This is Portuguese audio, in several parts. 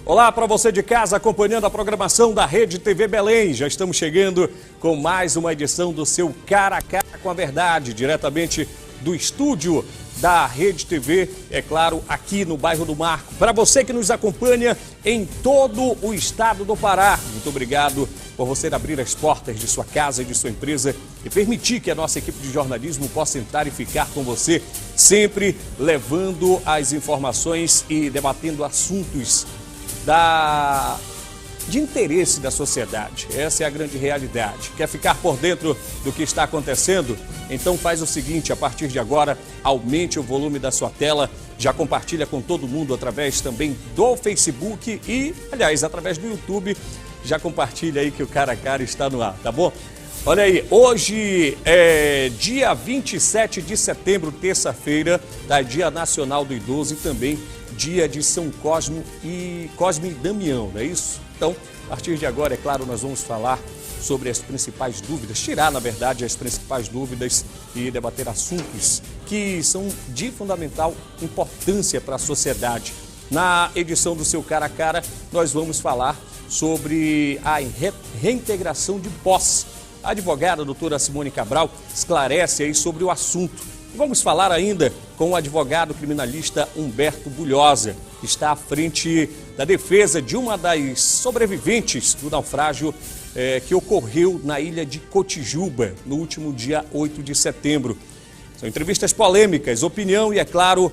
Olá para você de casa acompanhando a programação da Rede TV Belém. Já estamos chegando com mais uma edição do seu Cara a Cara com a Verdade, diretamente do estúdio da Rede TV, é claro, aqui no bairro do Marco. Para você que nos acompanha em todo o estado do Pará, muito obrigado por você abrir as portas de sua casa e de sua empresa e permitir que a nossa equipe de jornalismo possa entrar e ficar com você, sempre levando as informações e debatendo assuntos de interesse da sociedade. Essa é a grande realidade. Quer ficar por dentro do que está acontecendo? Então faz o seguinte, a partir de agora, aumente o volume da sua tela, já compartilha com todo mundo através também do Facebook e, aliás, através do YouTube, já compartilha aí que o Cara a Cara está no ar, tá bom? Olha aí, hoje é dia 27 de setembro, terça-feira, Dia Nacional do Idoso e também dia de São Cosme e Damião, não é isso? Então, a partir de agora, é claro, nós vamos falar sobre as principais dúvidas, tirar, na verdade, as principais dúvidas e debater assuntos que são de fundamental importância para a sociedade. Na edição do seu Cara a Cara, nós vamos falar sobre a reintegração de posse. A advogada, a doutora Simone Cabral, esclarece aí sobre o assunto. Vamos falar ainda com o advogado criminalista Humberto Bulhosa, que está à frente da defesa de uma das sobreviventes do naufrágio que ocorreu na ilha de Cotijuba, no último dia 8 de setembro. São entrevistas polêmicas, opinião e, é claro,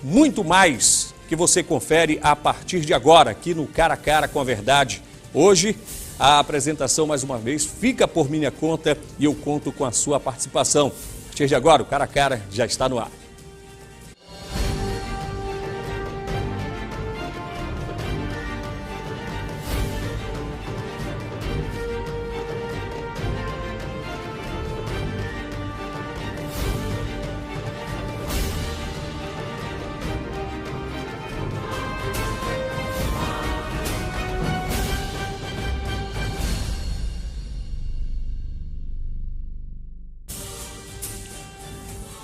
muito mais que você confere a partir de agora, aqui no Cara a Cara com a Verdade. Hoje, a apresentação, mais uma vez, fica por minha conta e eu conto com a sua participação. A partir de agora, o Cara a Cara já está no ar.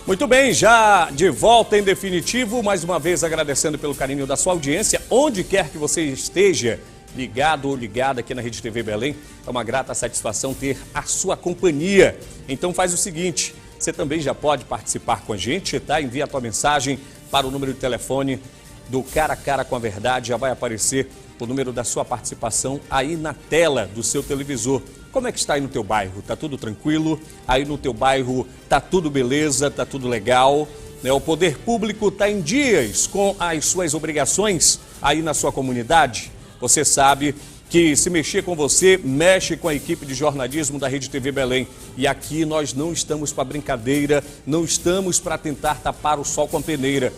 Muito bem, já de volta em definitivo, mais uma vez agradecendo pelo carinho da sua audiência, onde quer que você esteja, ligado ou ligada aqui na Rede TV Belém, é uma grata satisfação ter a sua companhia. Então faz o seguinte, você também já pode participar com a gente, tá? Envia a tua mensagem para o número de telefone do Cara a Cara com a Verdade, já vai aparecer o número da sua participação aí na tela do seu televisor. Como é que está aí no teu bairro? Tá tudo tranquilo? Aí no teu bairro tá tudo beleza, tá tudo legal? Né? O poder público está em dias com as suas obrigações aí na sua comunidade? Você sabe que se mexer com você, mexe com a equipe de jornalismo da Rede TV Belém. E aqui nós não estamos para brincadeira, não estamos para tentar tapar o sol com a peneira.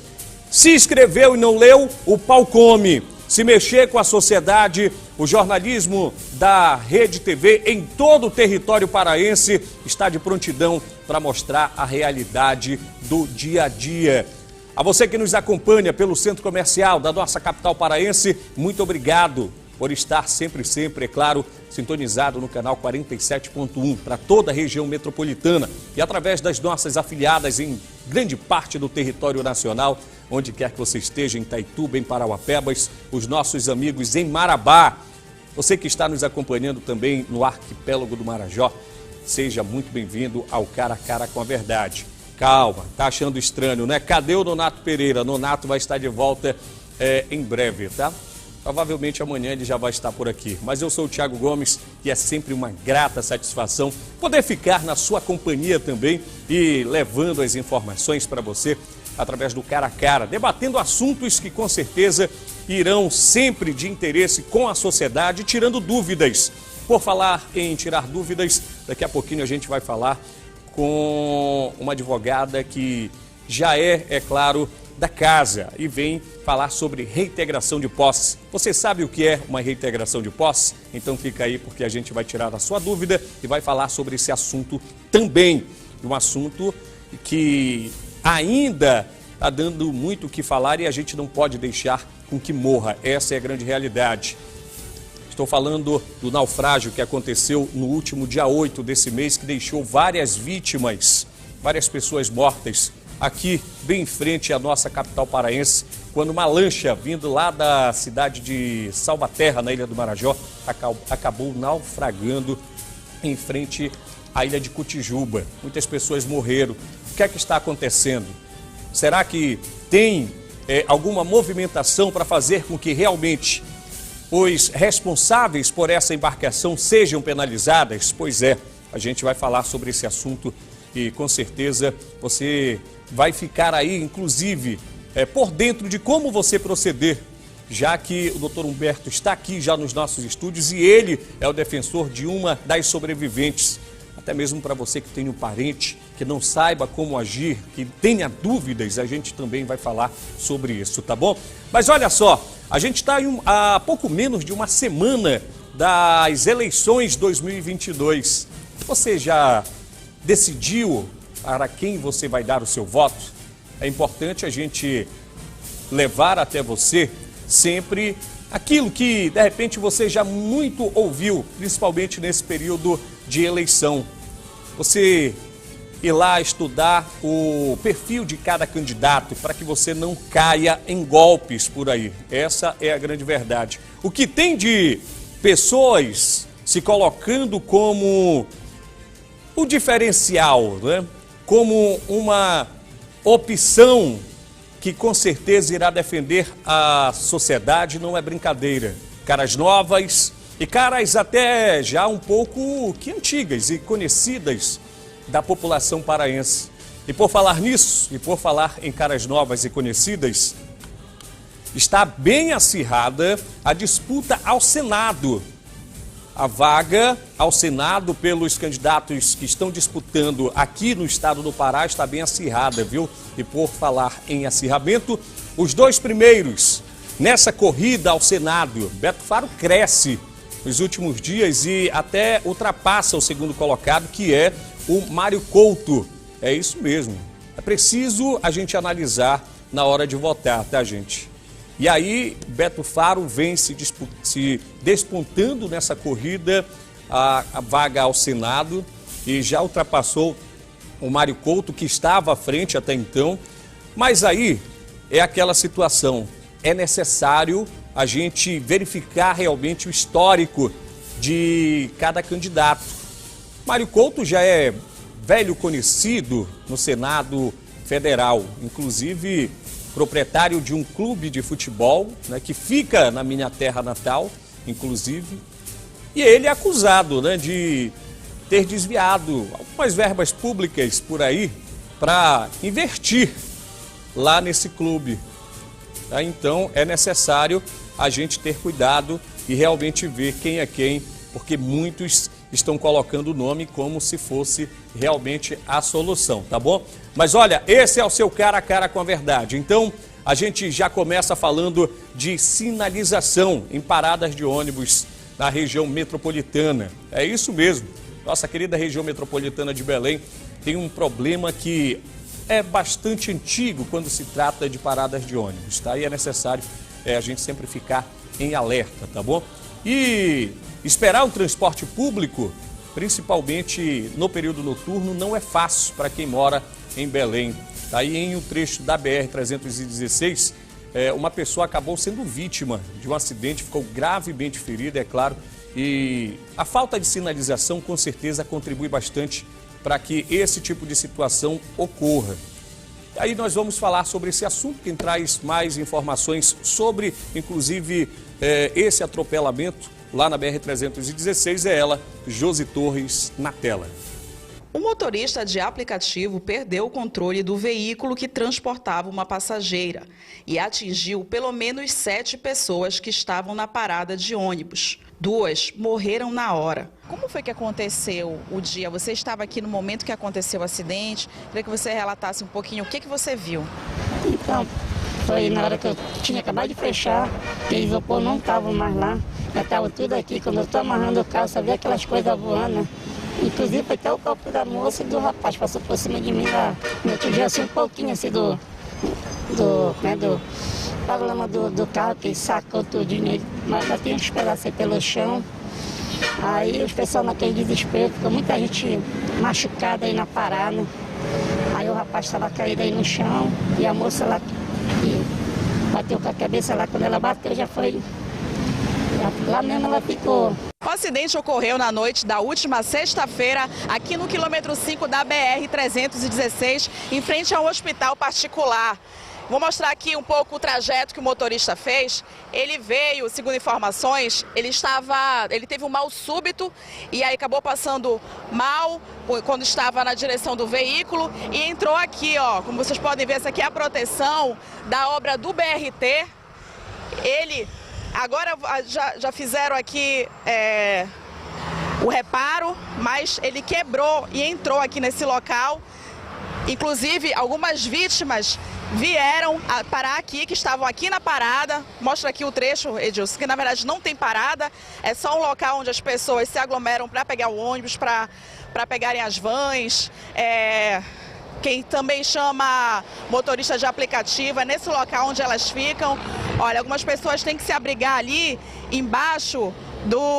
Se inscreveu e não leu, o pau come. Se mexer com a sociedade, o jornalismo da Rede TV em todo o território paraense está de prontidão para mostrar a realidade do dia a dia. A você que nos acompanha pelo centro comercial da nossa capital paraense, muito obrigado por estar sempre, é claro, sintonizado no canal 47.1 para toda a região metropolitana e através das nossas afiliadas em grande parte do território nacional, onde quer que você esteja, em Itaituba, em Parauapebas, os nossos amigos em Marabá. Você que está nos acompanhando também no arquipélago do Marajó, seja muito bem-vindo ao Cara a Cara com a Verdade. Calma, tá achando estranho, né? Cadê o Nonato Pereira? Nonato vai estar de volta em breve, tá? Provavelmente amanhã ele já vai estar por aqui. Mas eu sou o Thiago Gomes e é sempre uma grata satisfação poder ficar na sua companhia também e levando as informações para você através do Cara a Cara, debatendo assuntos que com certeza irão sempre de interesse com a sociedade, tirando dúvidas. Por falar em tirar dúvidas, daqui a pouquinho a gente vai falar com uma advogada que já é claro, da casa e vem falar sobre reintegração de posse. Você sabe o que é uma reintegração de posse? Então fica aí porque a gente vai tirar a sua dúvida e vai falar sobre esse assunto também. Um assunto que ainda está dando muito o que falar e a gente não pode deixar com que morra. Essa é a grande realidade. Estou falando do naufrágio que aconteceu no último dia 8 desse mês, que deixou várias vítimas, várias pessoas mortas aqui bem em frente à nossa capital paraense, quando uma lancha vindo lá da cidade de Salvaterra, na Ilha do Marajó, acabou naufragando em frente à ilha de Cotijuba. Muitas pessoas morreram. O que é que está acontecendo? Será que tem alguma movimentação para fazer com que realmente os responsáveis por essa embarcação sejam penalizadas? Pois é, a gente vai falar sobre esse assunto e com certeza você vai ficar aí, inclusive, por dentro de como você proceder, já que o doutor Humberto está aqui já nos nossos estúdios e ele é o defensor de uma das sobreviventes. Até mesmo para você que tem um parente que não saiba como agir, que tenha dúvidas, a gente também vai falar sobre isso, tá bom? Mas olha só, a gente está há pouco menos de uma semana das eleições 2022. Você já decidiu para quem você vai dar o seu voto? É importante a gente levar até você sempre aquilo que, de repente, você já muito ouviu, principalmente nesse período de eleição. Você ir lá estudar o perfil de cada candidato para que você não caia em golpes por aí. Essa é a grande verdade. O que tem de pessoas se colocando como o diferencial, né? Como uma opção que com certeza irá defender a sociedade, não é brincadeira. Caras novas e caras até já um pouco que antigas e conhecidas da população paraense. E por falar nisso, e por falar em caras novas e conhecidas, está bem acirrada a disputa ao Senado. A vaga ao Senado pelos candidatos que estão disputando aqui no estado do Pará está bem acirrada, viu? E por falar em acirramento, os dois primeiros nessa corrida ao Senado, Beto Faro cresce nos últimos dias e até ultrapassa o segundo colocado, que é o Mário Couto. É isso mesmo. É preciso a gente analisar na hora de votar, tá, gente? E aí, Beto Faro vem se despontando nessa corrida, a vaga ao Senado, e já ultrapassou o Mário Couto, que estava à frente até então. Mas aí é aquela situação, é necessário a gente verificar realmente o histórico de cada candidato. Mário Couto já é velho conhecido no Senado Federal, inclusive proprietário de um clube de futebol, né, que fica na minha terra natal, inclusive, e ele é acusado, né, de ter desviado algumas verbas públicas por aí para investir lá nesse clube. Tá? Então é necessário a gente ter cuidado e realmente ver quem é quem, porque muitos estão colocando o nome como se fosse realmente a solução, tá bom? Mas olha, esse é o seu cara a cara com a verdade. Então, a gente já começa falando de sinalização em paradas de ônibus na região metropolitana. É isso mesmo. Nossa querida região metropolitana de Belém tem um problema que é bastante antigo quando se trata de paradas de ônibus, tá? E é necessário a gente sempre ficar em alerta, tá bom? E esperar o transporte público, principalmente no período noturno, não é fácil para quem mora em Belém. Aí em um trecho da BR-316, uma pessoa acabou sendo vítima de um acidente, ficou gravemente ferida, é claro, e a falta de sinalização com certeza contribui bastante para que esse tipo de situação ocorra. Aí nós vamos falar sobre esse assunto. Quem traz mais informações sobre, inclusive, esse atropelamento lá na BR-316 é ela, Josi Torres, na tela. O motorista de aplicativo perdeu o controle do veículo que transportava uma passageira e atingiu pelo menos 7 pessoas que estavam na parada de ônibus. 2 morreram na hora. Como foi que aconteceu o dia? Você estava aqui no momento que aconteceu o acidente. Queria que você relatasse um pouquinho o que você viu. Então, foi na hora que eu tinha acabado de fechar, e o isopor não estava mais lá. Já estava tudo aqui. Quando eu estou amarrando o carro, só vi aquelas coisas voando, né? Inclusive foi até o corpo da moça e do rapaz passou por cima de mim lá. Me atingiu assim um pouquinho assim do problema do carro que sacou tudinho, mas eu tinha que esperar sair pelo chão. Aí os pessoal naquele desespero, ficou muita gente machucada aí na parada. Aí o rapaz estava caído aí no chão e a moça lá que bateu com a cabeça lá, quando ela bateu já foi, lá mesmo ela ficou. O acidente ocorreu na noite da última sexta-feira, aqui no quilômetro 5 da BR-316, em frente a um hospital particular. Vou mostrar aqui um pouco o trajeto que o motorista fez. Ele veio, segundo informações, ele teve um mal súbito e aí acabou passando mal quando estava na direção do veículo e entrou aqui, ó, como vocês podem ver, essa aqui é a proteção da obra do BRT. Agora já fizeram aqui o reparo, mas ele quebrou e entrou aqui nesse local. Inclusive, algumas vítimas vieram parar aqui, que estavam aqui na parada. Mostra aqui o trecho, Edilson, que na verdade não tem parada. É só um local onde as pessoas se aglomeram para pegar o ônibus, para pegarem as vans. Quem também chama motorista de aplicativo, é nesse local onde elas ficam. Olha, algumas pessoas têm que se abrigar ali embaixo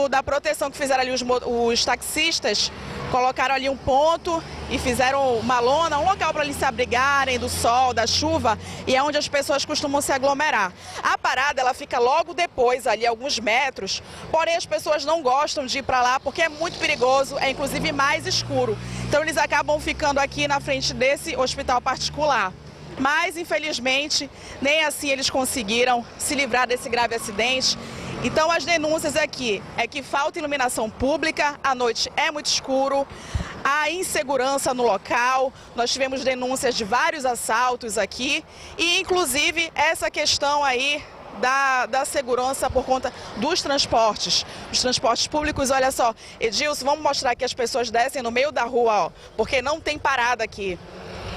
da proteção que fizeram ali os taxistas. Colocaram ali um ponto e fizeram uma lona, um local para eles se abrigarem do sol, da chuva, e é onde as pessoas costumam se aglomerar. A parada ela fica logo depois, ali alguns metros, porém as pessoas não gostam de ir para lá porque é muito perigoso, é inclusive mais escuro. Então eles acabam ficando aqui na frente desse hospital particular. Mas, infelizmente, nem assim eles conseguiram se livrar desse grave acidente. Então, as denúncias aqui é que falta iluminação pública, à noite é muito escuro, há insegurança no local, nós tivemos denúncias de vários assaltos aqui e, inclusive, essa questão aí da segurança por conta dos transportes. Os transportes públicos, olha só, Edilson, vamos mostrar que as pessoas descem no meio da rua, ó, porque não tem parada aqui.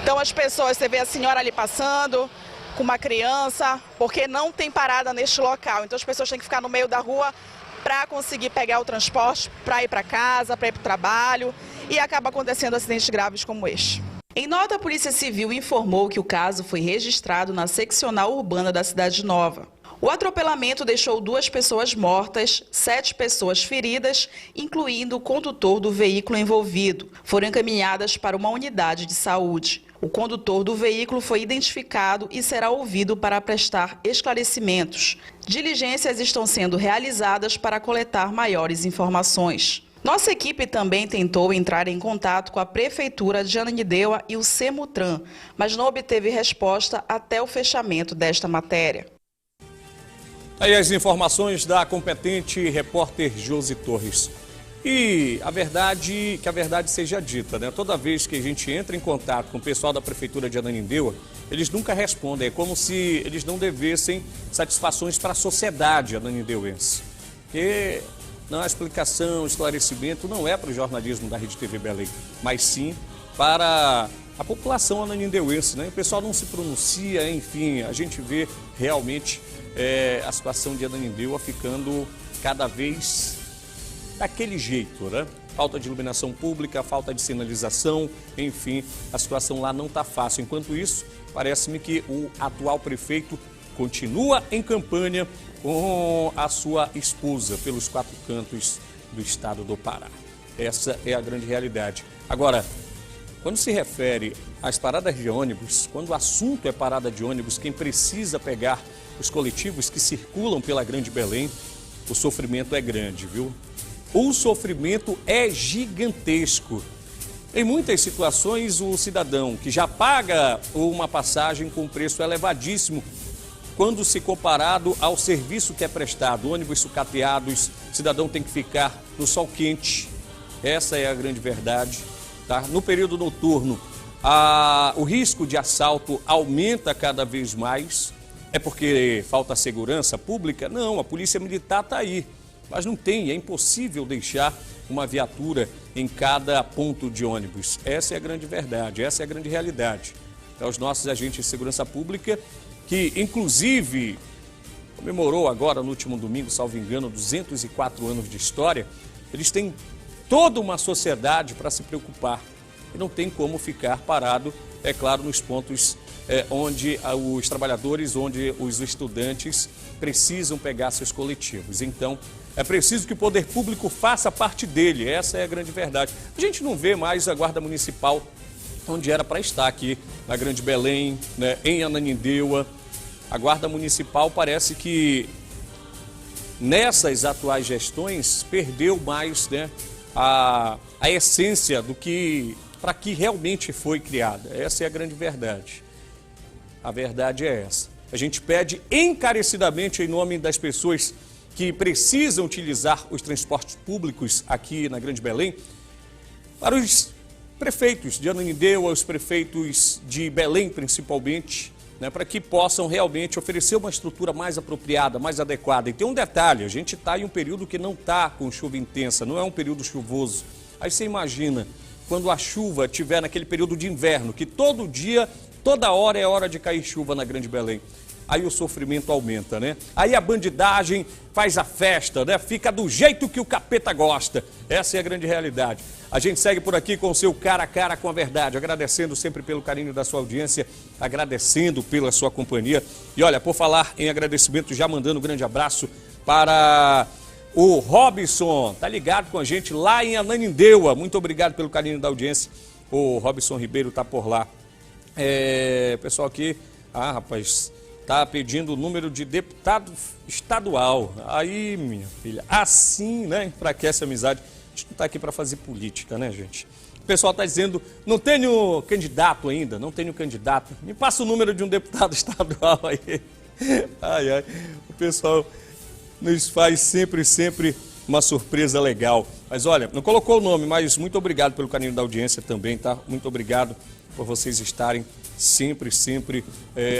Então, as pessoas, você vê a senhora ali passando com uma criança, porque não tem parada neste local. Então as pessoas têm que ficar no meio da rua para conseguir pegar o transporte, para ir para casa, para ir para o trabalho, e acaba acontecendo acidentes graves como este. Em nota, a Polícia Civil informou que o caso foi registrado na seccional urbana da Cidade Nova. O atropelamento deixou 2 pessoas mortas, 7 pessoas feridas, incluindo o condutor do veículo envolvido. Foram encaminhadas para uma unidade de saúde. O condutor do veículo foi identificado e será ouvido para prestar esclarecimentos. Diligências estão sendo realizadas para coletar maiores informações. Nossa equipe também tentou entrar em contato com a Prefeitura de Ananindeua e o Semutran, mas não obteve resposta até o fechamento desta matéria. Aí as informações da competente repórter Josi Torres. E que a verdade seja dita, né? Toda vez que a gente entra em contato com o pessoal da Prefeitura de Ananindeua, eles nunca respondem. É como se eles não devessem satisfações para a sociedade ananindeuense. Porque não há explicação, esclarecimento, não é para o jornalismo da Rede TV Belém, mas sim para a população ananindeuense, né? O pessoal não se pronuncia, enfim, a gente vê realmente a situação de Ananindeua ficando cada vez daquele jeito, né? Falta de iluminação pública, falta de sinalização, enfim, a situação lá não está fácil. Enquanto isso, parece-me que o atual prefeito continua em campanha com a sua esposa pelos 4 cantos do estado do Pará. Essa é a grande realidade. Agora, quando se refere às paradas de ônibus, quando o assunto é parada de ônibus, quem precisa pegar os coletivos que circulam pela Grande Belém, o sofrimento é grande, viu? O sofrimento é gigantesco. Em muitas situações, o cidadão que já paga uma passagem com preço elevadíssimo, quando se comparado ao serviço que é prestado, ônibus sucateados, o cidadão tem que ficar no sol quente. Essa é a grande verdade. Tá? No período noturno, o risco de assalto aumenta cada vez mais. É porque falta segurança pública? Não, a polícia militar está aí. Mas não tem, é impossível deixar uma viatura em cada ponto de ônibus. Essa é a grande verdade, essa é a grande realidade. Então, os nossos agentes de segurança pública, que inclusive comemorou agora no último domingo, salvo engano, 204 anos de história, eles têm toda uma sociedade para se preocupar. E não tem como ficar parado, é claro, nos pontos onde os trabalhadores, onde os estudantes precisam pegar seus coletivos. Então, é preciso que o poder público faça parte dele, essa é a grande verdade. A gente não vê mais a Guarda Municipal onde era para estar aqui na Grande Belém, né, em Ananindeua. A Guarda Municipal parece que nessas atuais gestões perdeu mais, né, a essência do que para que realmente foi criada. Essa é a grande verdade. A verdade é essa. A gente pede encarecidamente em nome das pessoas que precisam utilizar os transportes públicos aqui na Grande Belém, para os prefeitos de Ananindeua, os prefeitos de Belém principalmente, né, para que possam realmente oferecer uma estrutura mais apropriada, mais adequada. E tem um detalhe, a gente está em um período que não está com chuva intensa, não é um período chuvoso. Aí você imagina, quando a chuva estiver naquele período de inverno, que todo dia, toda hora é hora de cair chuva na Grande Belém. Aí o sofrimento aumenta, né? Aí a bandidagem faz a festa, né? Fica do jeito que o capeta gosta. Essa é a grande realidade. A gente segue por aqui com o seu cara a cara com a verdade, agradecendo sempre pelo carinho da sua audiência, agradecendo pela sua companhia. E olha, por falar em agradecimento, já mandando um grande abraço para o Robson, tá ligado com a gente lá em Ananindeua. Muito obrigado pelo carinho da audiência. O Robson Ribeiro tá por lá. Pessoal aqui, rapaz, tá pedindo o número de deputado estadual. Aí, minha filha, assim, né, enfraquece a amizade. A gente não está aqui para fazer política, né, gente? O pessoal está dizendo, não tenho candidato ainda, não tenho candidato. Me passa o número de um deputado estadual aí. Ai, o pessoal nos faz sempre uma surpresa legal. Mas olha, não colocou o nome, mas muito obrigado pelo carinho da audiência também, tá? Muito obrigado por vocês estarem sempre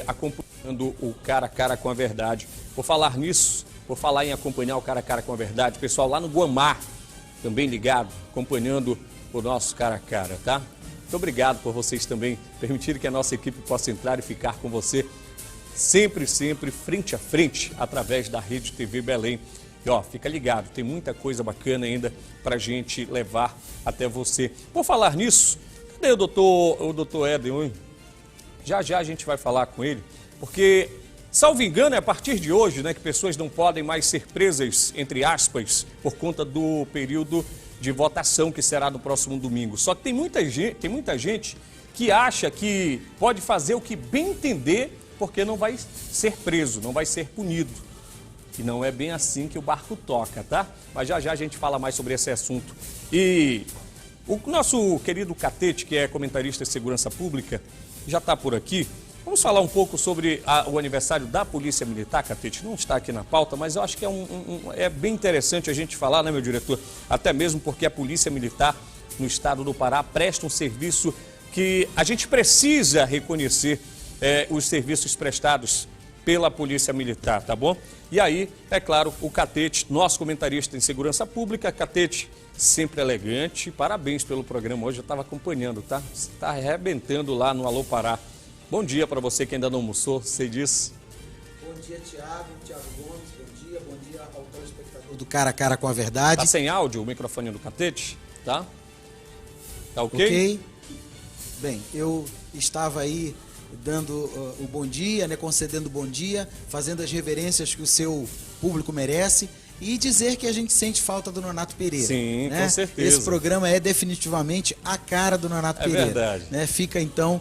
acompanhando o cara a cara com a verdade. Por falar nisso, por falar em acompanhar o cara a cara com a verdade, pessoal lá no Guamá, também ligado, acompanhando o nosso cara a cara, tá? Muito obrigado por vocês também permitirem que a nossa equipe possa entrar e ficar com você sempre frente a frente, através da Rede TV Belém. E ó, fica ligado, tem muita coisa bacana ainda pra gente levar até você. Por falar nisso, cadê o doutor Éden? Já a gente vai falar com ele, porque, salvo engano, é a partir de hoje, né, que pessoas não podem mais ser presas, entre aspas, por conta do período de votação que será no próximo domingo. Só que tem muita gente que acha que pode fazer o que bem entender, porque não vai ser preso, não vai ser punido. E não é bem assim que o barco toca, tá? Mas já a gente fala mais sobre esse assunto. E o nosso querido Catete, que é comentarista de segurança pública, já está por aqui. Vamos falar um pouco sobre o aniversário da Polícia Militar, Catete. Não está aqui na pauta, mas eu acho que é bem interessante a gente falar, né, meu diretor? Até mesmo porque a Polícia Militar no estado do Pará presta um serviço que a gente precisa reconhecer os serviços prestados pela Polícia Militar, tá bom? E aí, é claro, o Catete, nosso comentarista em segurança pública. Catete, sempre elegante. Parabéns pelo programa hoje, eu estava acompanhando, tá? Você está arrebentando lá no Alô Pará. Bom dia para você que ainda não almoçou, você disse. Bom dia, Thiago Gomes, bom dia ao telespectador do Cara a Cara com a Verdade. Tá sem áudio o microfone do Catete? Tá? Tá ok? Ok. Bem, eu estava aí dando o bom dia, né, concedendo bom dia, fazendo as reverências que o seu público merece e dizer que a gente sente falta do Nonato Pereira. Sim, né? Com certeza. Esse programa é definitivamente a cara do Nonato Pereira. É verdade. Né? Fica então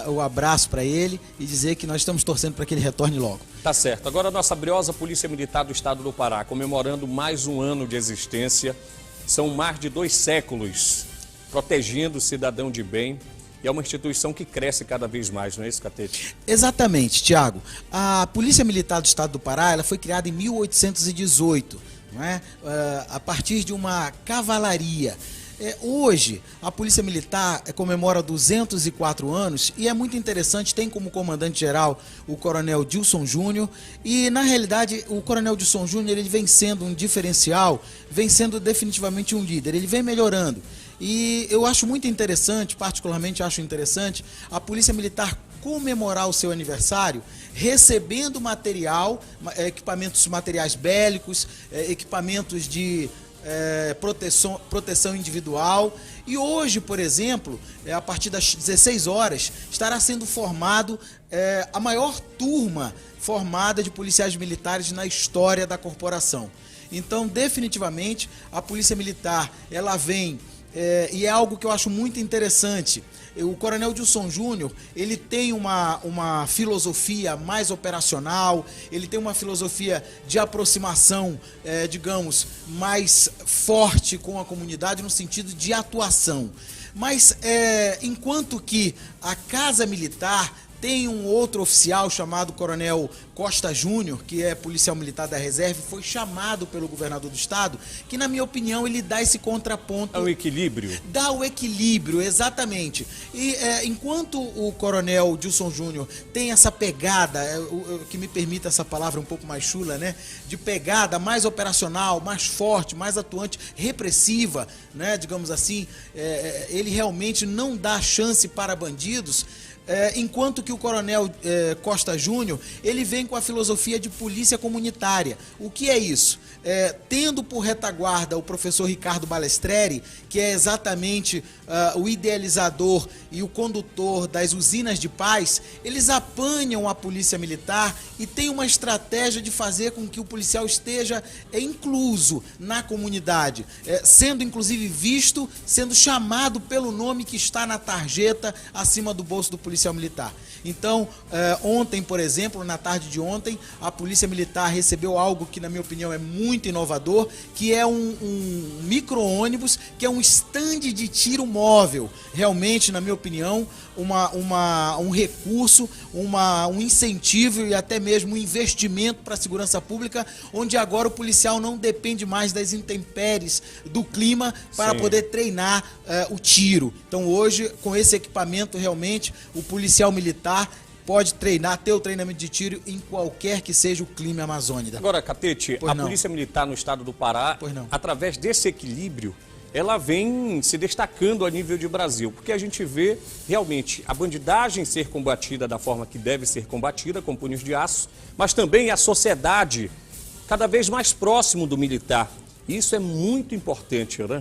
o abraço para ele e dizer que nós estamos torcendo para que ele retorne logo. Tá certo. Agora a nossa briosa Polícia Militar do Estado do Pará, comemorando mais um ano de existência. São mais de 2 séculos protegendo o cidadão de bem. E é uma instituição que cresce cada vez mais, não é isso, Catete? Exatamente, Tiago. A Polícia Militar do Estado do Pará, ela foi criada em 1818, não é? A partir de uma cavalaria. Hoje, a Polícia Militar comemora 204 anos e é muito interessante, tem como comandante-geral o Coronel Dilson Júnior e, na realidade, o Coronel Dilson Júnior ele vem sendo um diferencial, vem sendo definitivamente um líder, ele vem melhorando. E eu acho muito interessante, particularmente acho interessante, a Polícia Militar comemorar o seu aniversário recebendo material, materiais bélicos, equipamentos de proteção individual. E hoje, por exemplo, a partir das 16 horas, estará sendo formado a maior turma formada de policiais militares na história da corporação. Então, definitivamente, a Polícia Militar ela vem e é algo que eu acho muito interessante. O Coronel Dilson Júnior, ele tem uma filosofia mais operacional, ele tem uma filosofia de aproximação, digamos, mais forte com a comunidade no sentido de atuação. Mas enquanto que a Casa Militar tem um outro oficial chamado Coronel Costa Júnior, que é policial militar da reserva, foi chamado pelo governador do estado, que na minha opinião ele dá esse contraponto. É o equilíbrio? Dá o equilíbrio, exatamente. E enquanto o Coronel Dilson Júnior tem essa pegada, que me permita essa palavra um pouco mais chula, né? De pegada mais operacional, mais forte, mais atuante, repressiva, né? Digamos assim, ele realmente não dá chance para bandidos. Enquanto que o Coronel Costa Júnior, ele vem com a filosofia de polícia comunitária. O que é isso? Tendo por retaguarda o professor Ricardo Balestreri, que é exatamente o idealizador e o condutor das usinas de paz, eles apanham a polícia militar e tem uma estratégia de fazer com que o policial esteja incluso na comunidade, sendo inclusive visto, sendo chamado pelo nome que está na tarjeta acima do bolso do policial militar. Então, ontem, por exemplo, na tarde de ontem, a Polícia Militar recebeu algo que, na minha opinião, é muito inovador, que é um micro-ônibus, que é um stand de tiro móvel. Realmente, na minha opinião, um recurso, um incentivo e até mesmo um investimento para a segurança pública, onde agora o policial não depende mais das intempéries do clima para poder treinar o tiro. Então, hoje, com esse equipamento, realmente, o policial militar pode ter o treinamento de tiro em qualquer que seja o clima amazônico. Agora, Catete, Polícia Militar no estado do Pará, através desse equilíbrio, ela vem se destacando a nível de Brasil, porque a gente vê realmente a bandidagem ser combatida da forma que deve ser combatida, com punhos de aço, mas também a sociedade cada vez mais próximo do militar. Isso é muito importante, né?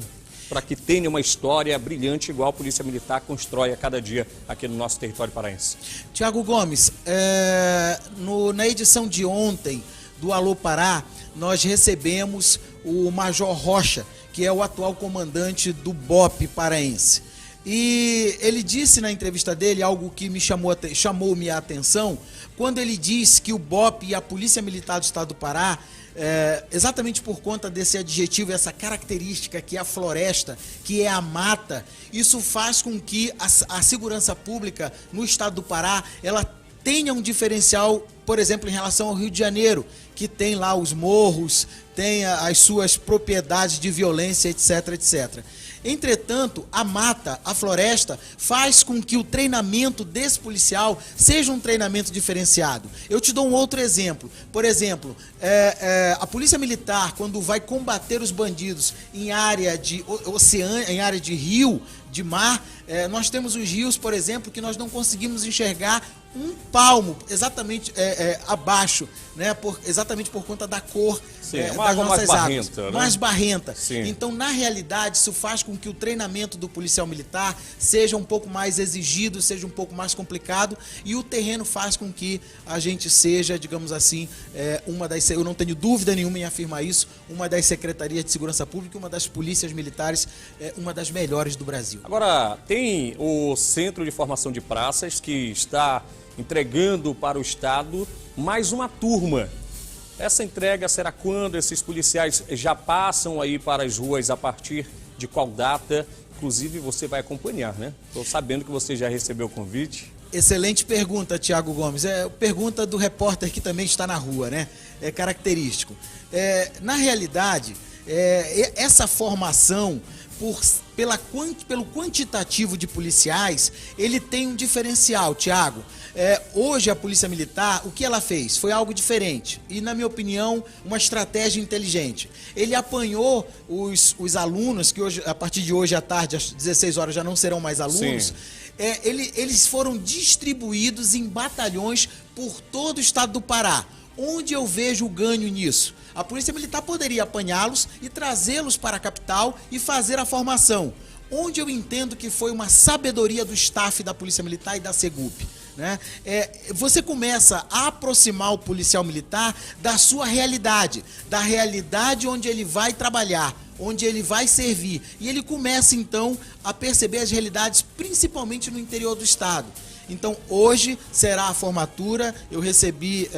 Para que tenha uma história brilhante igual a Polícia Militar constrói a cada dia aqui no nosso território paraense. Tiago Gomes, na edição de ontem do Alô Pará, nós recebemos o Major Rocha, que é o atual comandante do BOPE paraense. E ele disse na entrevista dele algo que chamou minha atenção, quando ele disse que o BOPE e a Polícia Militar do Estado do Pará, exatamente por conta desse adjetivo, essa característica que é a floresta, que é a mata, isso faz com que a segurança pública no estado do Pará, ela tenha um diferencial, por exemplo, em relação ao Rio de Janeiro, que tem lá os morros, tem as suas propriedades de violência, etc, etc. Entretanto, a mata, a floresta, faz com que o treinamento desse policial seja um treinamento diferenciado. Eu te dou um outro exemplo. Por exemplo, a Polícia Militar, quando vai combater os bandidos em área de em área de rio, de mar, nós temos os rios, por exemplo, que nós não conseguimos enxergar um palmo exatamente abaixo, né? Exatamente por conta da cor das nossas águas. Né? Mais barrenta. Sim. Então, na realidade, isso faz com que o treinamento do policial militar seja um pouco mais exigido, seja um pouco mais complicado, e o terreno faz com que a gente seja, digamos assim, eu não tenho dúvida nenhuma em afirmar isso, uma das secretarias de segurança pública, uma das polícias militares, uma das melhores do Brasil. Agora, tem o Centro de Formação de Praças, que está entregando para o Estado mais uma turma. Essa entrega será quando? Esses policiais já passam aí para as ruas a partir de qual data? Inclusive você vai acompanhar, né? Estou sabendo que você já recebeu o convite. Excelente pergunta, Tiago Gomes. Pergunta do repórter que também está na rua, né? É característico. Na realidade, essa formação, pelo quantitativo de policiais, ele tem um diferencial, Tiago. Hoje a Polícia Militar, o que ela fez? Foi algo diferente e, na minha opinião, uma estratégia inteligente. Ele apanhou os alunos, que hoje, a partir de hoje à tarde, às 16 horas, já não serão mais alunos. Eles foram distribuídos em batalhões por todo o estado do Pará. Onde eu vejo o ganho nisso? A Polícia Militar poderia apanhá-los e trazê-los para a capital e fazer a formação. Onde eu entendo que foi uma sabedoria do staff da Polícia Militar e da Segup. Né? Você começa a aproximar o policial militar da sua realidade, da realidade onde ele vai trabalhar. onde ele vai servir. E ele começa, então, a perceber as realidades, principalmente no interior do estado. Então, hoje será a formatura. Eu recebi,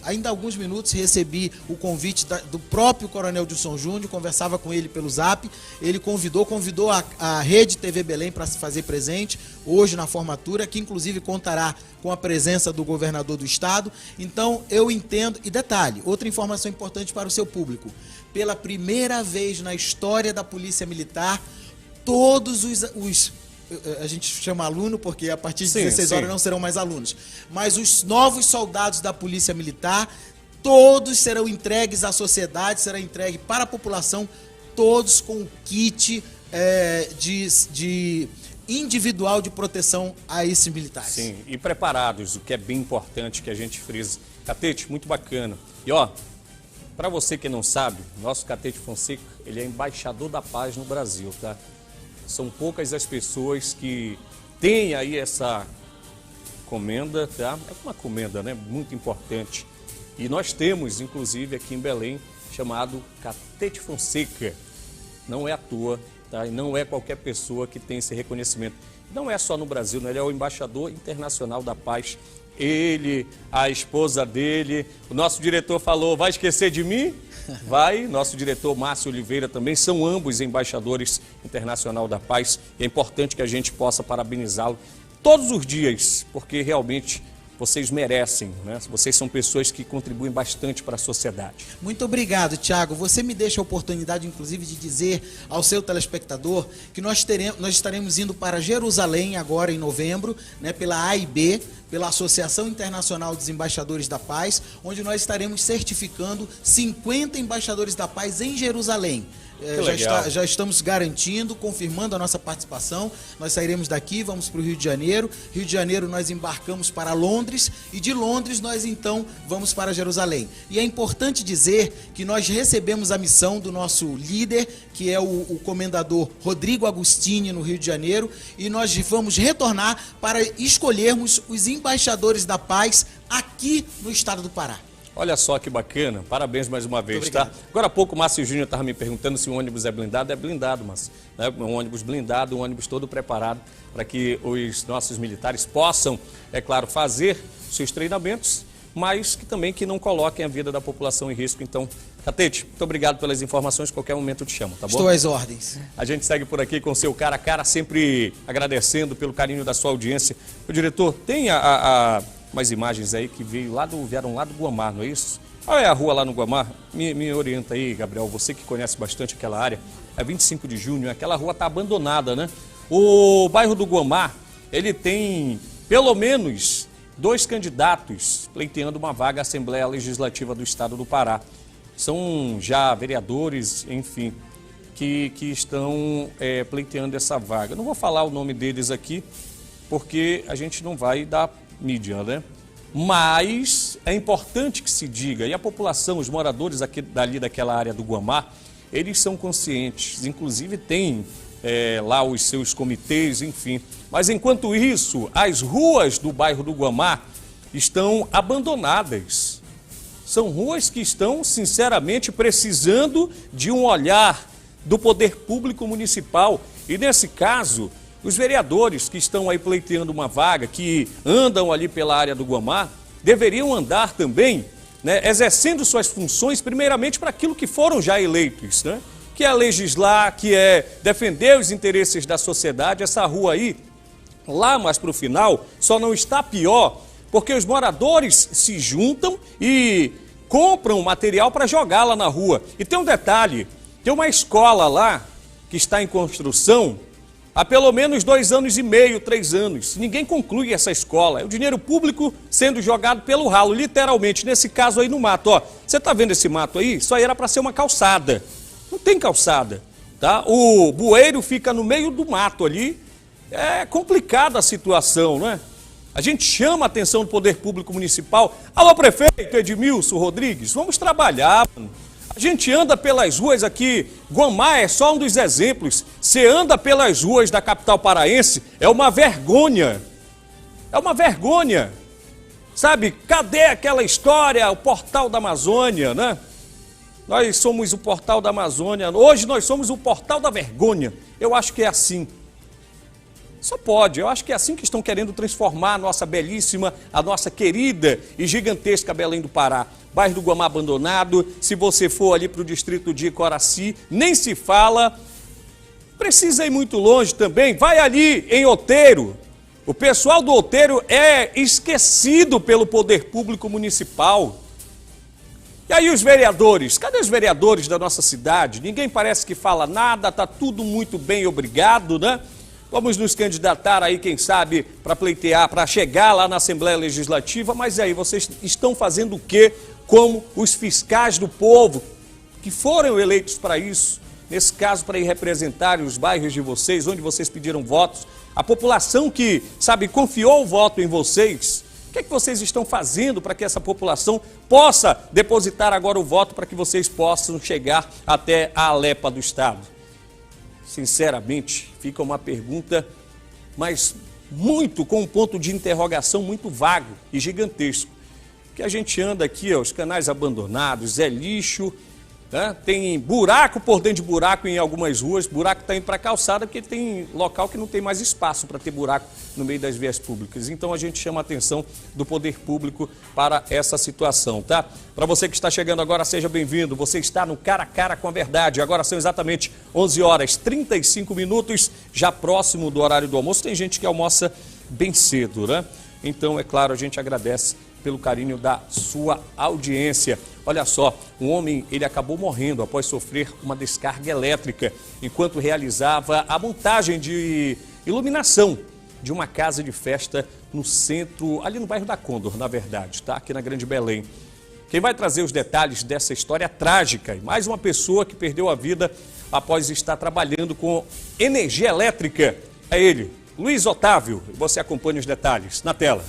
ainda há alguns minutos, recebi o convite do próprio Coronel Dilson Júnior, conversava com ele pelo Zap. Ele convidou a Rede TV Belém para se fazer presente hoje na formatura, que inclusive contará com a presença do governador do estado. Então, eu entendo, e detalhe, outra informação importante para o seu público: pela primeira vez na história da Polícia Militar, todos a gente chama aluno porque a partir de 16 horas não serão mais alunos, mas os novos soldados da Polícia Militar, todos serão entregues à sociedade, será entregue para a população, todos com o kit de individual de proteção a esses militares. Sim, e preparados, o que é bem importante que a gente frisa. Catete, muito bacana. E ó, para você que não sabe, nosso Catete Fonseca, ele é embaixador da paz no Brasil, tá? São poucas as pessoas que têm aí essa comenda, tá? É uma comenda, né? Muito importante. E nós temos, inclusive, aqui em Belém, chamado Catete Fonseca. Não é à toa, tá? E não é qualquer pessoa que tem esse reconhecimento. Não é só no Brasil, né? Ele é o embaixador internacional da paz. Ele, a esposa dele, o nosso diretor falou, vai esquecer de mim? Vai, nosso diretor Márcio Oliveira também, são ambos embaixadores internacional da paz. E é importante que a gente possa parabenizá-lo todos os dias, porque realmente vocês merecem, né? Vocês são pessoas que contribuem bastante para a sociedade. Muito obrigado, Thiago. Você me deixa a oportunidade, inclusive, de dizer ao seu telespectador que nós estaremos indo para Jerusalém agora em novembro, né, pela AIB, pela Associação Internacional dos Embaixadores da Paz, onde nós estaremos certificando 50 embaixadores da paz em Jerusalém. Já estamos garantindo, confirmando a nossa participação. Nós sairemos daqui, vamos para o Rio de Janeiro. Rio de Janeiro nós embarcamos para Londres e de Londres nós então vamos para Jerusalém. E é importante dizer que nós recebemos a missão do nosso líder, que é o comendador Rodrigo Agostini, no Rio de Janeiro, e nós vamos retornar para escolhermos os embaixadores da paz aqui no estado do Pará. Olha só que bacana, parabéns mais uma vez, tá? Agora há pouco o Márcio Júnior estava me perguntando se o ônibus é blindado, Márcio. Né? Um ônibus blindado, um ônibus todo preparado para que os nossos militares possam, é claro, fazer seus treinamentos, mas que não coloquem a vida da população em risco. Então, Catete, muito obrigado pelas informações, qualquer momento eu te chamo, tá bom? Estou às ordens. A gente segue por aqui com o seu cara a cara, sempre agradecendo pelo carinho da sua audiência. O diretor, tem umas imagens aí que vieram lá do Guamar, não é isso? Qual é a rua lá no Guamar? Me orienta aí, Gabriel, você que conhece bastante aquela área. É 25 de junho, aquela rua está abandonada, né? O bairro do Guamar, ele tem pelo menos 2 candidatos pleiteando uma vaga à Assembleia Legislativa do Estado do Pará. São já vereadores, enfim, que estão pleiteando essa vaga. Não vou falar o nome deles aqui, porque a gente não vai dar mídia, né? Mas é importante que se diga, e a população, os moradores dali daquela área do Guamar, eles são conscientes, inclusive tem lá os seus comitês, enfim. Mas enquanto isso, as ruas do bairro do Guamar estão abandonadas. São ruas que estão, sinceramente, precisando de um olhar do poder público municipal. E nesse caso, os vereadores que estão aí pleiteando uma vaga, que andam ali pela área do Guamar, deveriam andar também, né, exercendo suas funções, primeiramente para aquilo que foram já eleitos, né? Que é legislar, que é defender os interesses da sociedade. Essa rua aí, lá mais para o final, só não está pior, porque os moradores se juntam e compram material para jogar lá na rua. E tem um detalhe, tem uma escola lá que está em construção há pelo menos 2 anos e meio, 3 anos. Ninguém conclui essa escola. É o dinheiro público sendo jogado pelo ralo, literalmente, nesse caso aí no mato. Ó, você está vendo esse mato aí? Isso aí era para ser uma calçada. Não tem calçada, tá? O bueiro fica no meio do mato ali. É complicada a situação, não é? A gente chama a atenção do poder público municipal. Alô, prefeito Edmilson Rodrigues, vamos trabalhar, mano. A gente anda pelas ruas aqui, Guamar é só um dos exemplos. Você anda pelas ruas da capital paraense, é uma vergonha. É uma vergonha. Sabe, cadê aquela história, o portal da Amazônia, né? Nós somos o portal da Amazônia, hoje nós somos o portal da vergonha. Eu acho que é assim. Só pode, eu acho que é assim que estão querendo transformar a nossa belíssima, a nossa querida e gigantesca Belém do Pará. Bairro do Guamá abandonado, se você for ali para o distrito de Coraci, nem se fala. Precisa ir muito longe também, vai ali em Outeiro. O pessoal do Outeiro é esquecido pelo poder público municipal. E aí os vereadores, cadê os vereadores da nossa cidade? Ninguém parece que fala nada, tá tudo muito bem, obrigado, né? Vamos nos candidatar aí, quem sabe, para pleitear, para chegar lá na Assembleia Legislativa, mas aí vocês estão fazendo o quê como os fiscais do povo, que foram eleitos para isso, nesse caso para ir representar os bairros de vocês, onde vocês pediram votos, a população que, sabe, confiou o voto em vocês. O que é que vocês estão fazendo para que essa população possa depositar agora o voto para que vocês possam chegar até a Alepa do Estado? Sinceramente, fica uma pergunta, mas muito com um ponto de interrogação muito vago e gigantesco. Porque a gente anda aqui, ó, os canais abandonados, é lixo, né? Tem buraco por dentro de buraco em algumas ruas, buraco está indo para a calçada porque tem local que não tem mais espaço para ter buraco no meio das vias públicas. Então a gente chama a atenção do poder público para essa situação, tá? Para você que está chegando agora, seja bem-vindo. Você está no Cara a Cara com a Verdade. Agora são exatamente 11 horas 35 minutos, já próximo do horário do almoço. Tem gente que almoça bem cedo, né? Então, é claro, a gente agradece pelo carinho da sua audiência. Olha só, um homem, ele acabou morrendo após sofrer uma descarga elétrica enquanto realizava a montagem de iluminação de uma casa de festa no centro, ali no bairro da Condor, na verdade, tá? Aqui na Grande Belém. Quem vai trazer os detalhes dessa história trágica e mais uma pessoa que perdeu a vida após estar trabalhando com energia elétrica é ele, Luiz Otávio. Você acompanha os detalhes na tela.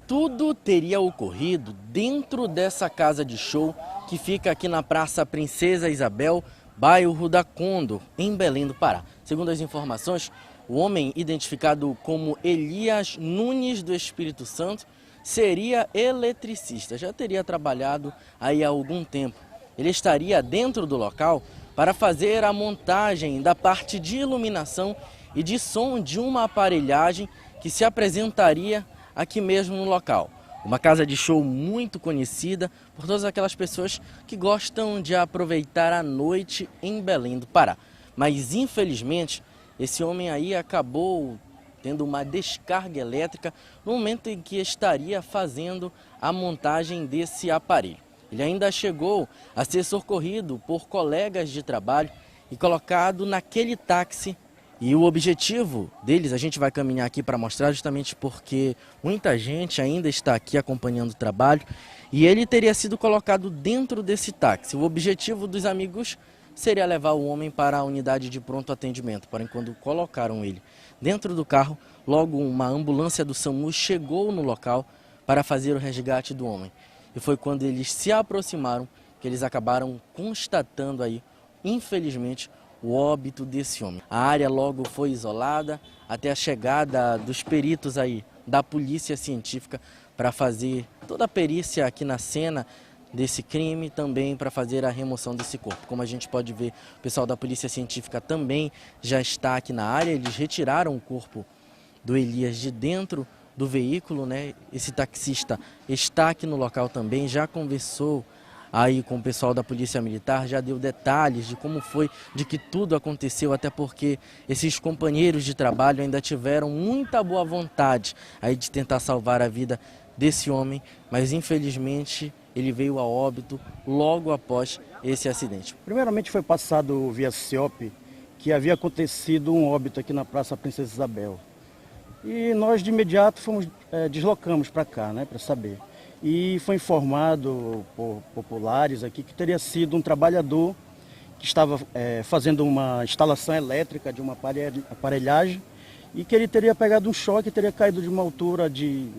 Tudo teria ocorrido dentro dessa casa de show que fica aqui na Praça Princesa Isabel, bairro da Condor, em Belém do Pará. Segundo as informações, o homem identificado como Elias Nunes do Espírito Santo seria eletricista, já teria trabalhado aí há algum tempo. Ele estaria dentro do local para fazer a montagem da parte de iluminação e de som de uma aparelhagem que se apresentaria aqui mesmo no local. Uma casa de show muito conhecida por todas aquelas pessoas que gostam de aproveitar a noite em Belém do Pará. Mas infelizmente esse homem aí acabou tendo uma descarga elétrica no momento em que estaria fazendo a montagem desse aparelho. Ele ainda chegou a ser socorrido por colegas de trabalho e colocado naquele táxi. E o objetivo deles, a gente vai caminhar aqui para mostrar justamente porque muita gente ainda está aqui acompanhando o trabalho e ele teria sido colocado dentro desse táxi. O objetivo dos amigos seria levar o homem para a unidade de pronto atendimento, porém quando colocaram ele dentro do carro, logo uma ambulância do SAMU chegou no local para fazer o resgate do homem. E foi quando eles se aproximaram que eles acabaram constatando aí, infelizmente, o óbito desse homem. A área logo foi isolada até a chegada dos peritos aí da polícia científica para fazer toda a perícia aqui na cena desse crime, também para fazer a remoção desse corpo. Como a gente pode ver, o pessoal da polícia científica também já está aqui na área. Eles retiraram o corpo do Elias de dentro do veículo, né? Esse taxista está aqui no local também, já conversou aí com o pessoal da Polícia Militar, já deu detalhes de como foi, de que tudo aconteceu, até porque esses companheiros de trabalho ainda tiveram muita boa vontade aí de tentar salvar a vida desse homem, mas infelizmente ele veio a óbito logo após esse acidente. Primeiramente foi passado via CIOP que havia acontecido um óbito aqui na Praça Princesa Isabel. E nós de imediato deslocamos para cá, né, para saber. E foi informado por populares aqui que teria sido um trabalhador que estava fazendo uma instalação elétrica de uma aparelhagem e que ele teria pegado um choque e teria caído de uma altura de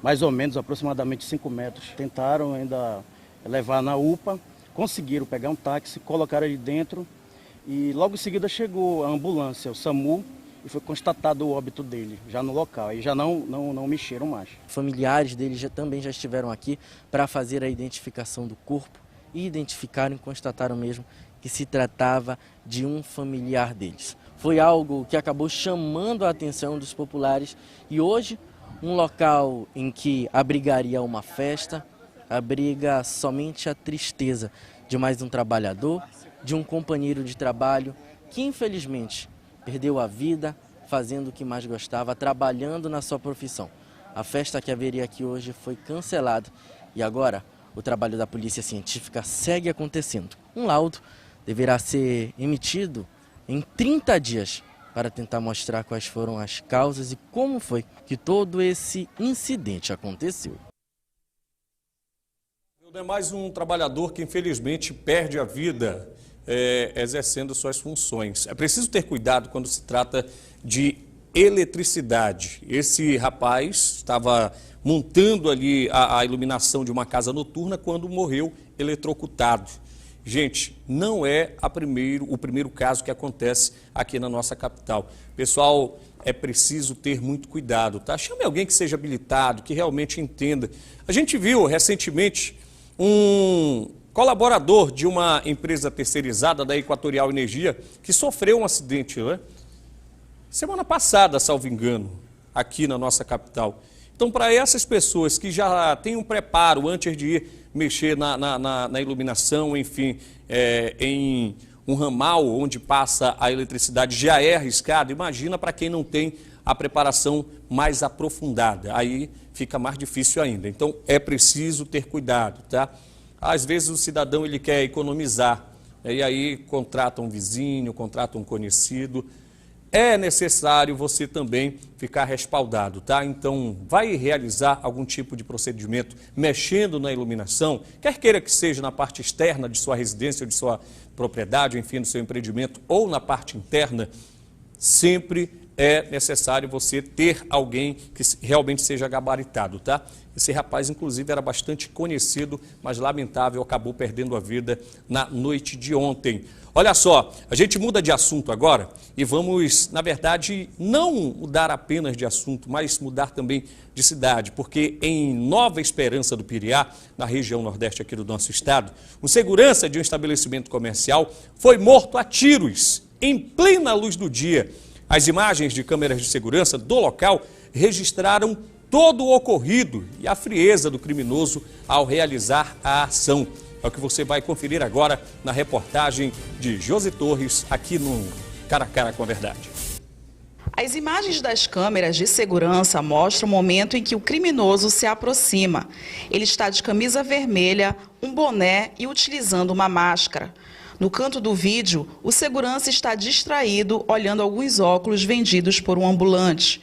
mais ou menos aproximadamente 5 metros. Tentaram ainda levar na UPA, conseguiram pegar um táxi, colocaram ele dentro e logo em seguida chegou a ambulância, o SAMU, e foi constatado o óbito dele, já no local, e já não mexeram mais. Familiares dele também já estiveram aqui para fazer a identificação do corpo identificaram e constataram mesmo que se tratava de um familiar deles. Foi algo que acabou chamando a atenção dos populares e hoje um local em que abrigaria uma festa, abriga somente a tristeza de mais um trabalhador, de um companheiro de trabalho que infelizmente perdeu a vida fazendo o que mais gostava, trabalhando na sua profissão. A festa que haveria aqui hoje foi cancelada e agora o trabalho da Polícia Científica segue acontecendo. Um laudo deverá ser emitido em 30 dias para tentar mostrar quais foram as causas e como foi que todo esse incidente aconteceu. É mais um trabalhador que infelizmente perde a vida exercendo suas funções. É preciso ter cuidado quando se trata de eletricidade. Esse rapaz estava montando ali a iluminação de uma casa noturna quando morreu eletrocutado. Gente, não é o primeiro caso que acontece aqui na nossa capital. Pessoal, é preciso ter muito cuidado, tá? Chame alguém que seja habilitado, que realmente entenda. A gente viu recentemente um colaborador de uma empresa terceirizada da Equatorial Energia que sofreu um acidente, né? Semana passada, salvo engano, aqui na nossa capital. Então, para essas pessoas que já têm um preparo antes de ir mexer na iluminação, enfim, em um ramal onde passa a eletricidade já é arriscado, imagina para quem não tem a preparação mais aprofundada. Aí fica mais difícil ainda. Então, é preciso ter cuidado, tá? Às vezes o cidadão ele quer economizar, e aí contrata um vizinho, contrata um conhecido. É necessário você também ficar respaldado, tá? Então, vai realizar algum tipo de procedimento mexendo na iluminação, quer queira que seja na parte externa de sua residência ou de sua propriedade, enfim, do seu empreendimento, ou na parte interna, sempre é necessário você ter alguém que realmente seja gabaritado, tá? Esse rapaz, inclusive, era bastante conhecido, mas lamentável, acabou perdendo a vida na noite de ontem. Olha só, a gente muda de assunto agora e vamos, na verdade, não mudar apenas de assunto, mas mudar também de cidade, porque em Nova Esperança do Piriá, na região nordeste aqui do nosso estado, um segurança de um estabelecimento comercial foi morto a tiros, em plena luz do dia. As imagens de câmeras de segurança do local registraram todo o ocorrido e a frieza do criminoso ao realizar a ação. É o que você vai conferir agora na reportagem de Josi Torres, aqui no Cara a Cara com a Verdade. As imagens das câmeras de segurança mostram o momento em que o criminoso se aproxima. Ele está de camisa vermelha, um boné e utilizando uma máscara. No canto do vídeo, o segurança está distraído olhando alguns óculos vendidos por um ambulante.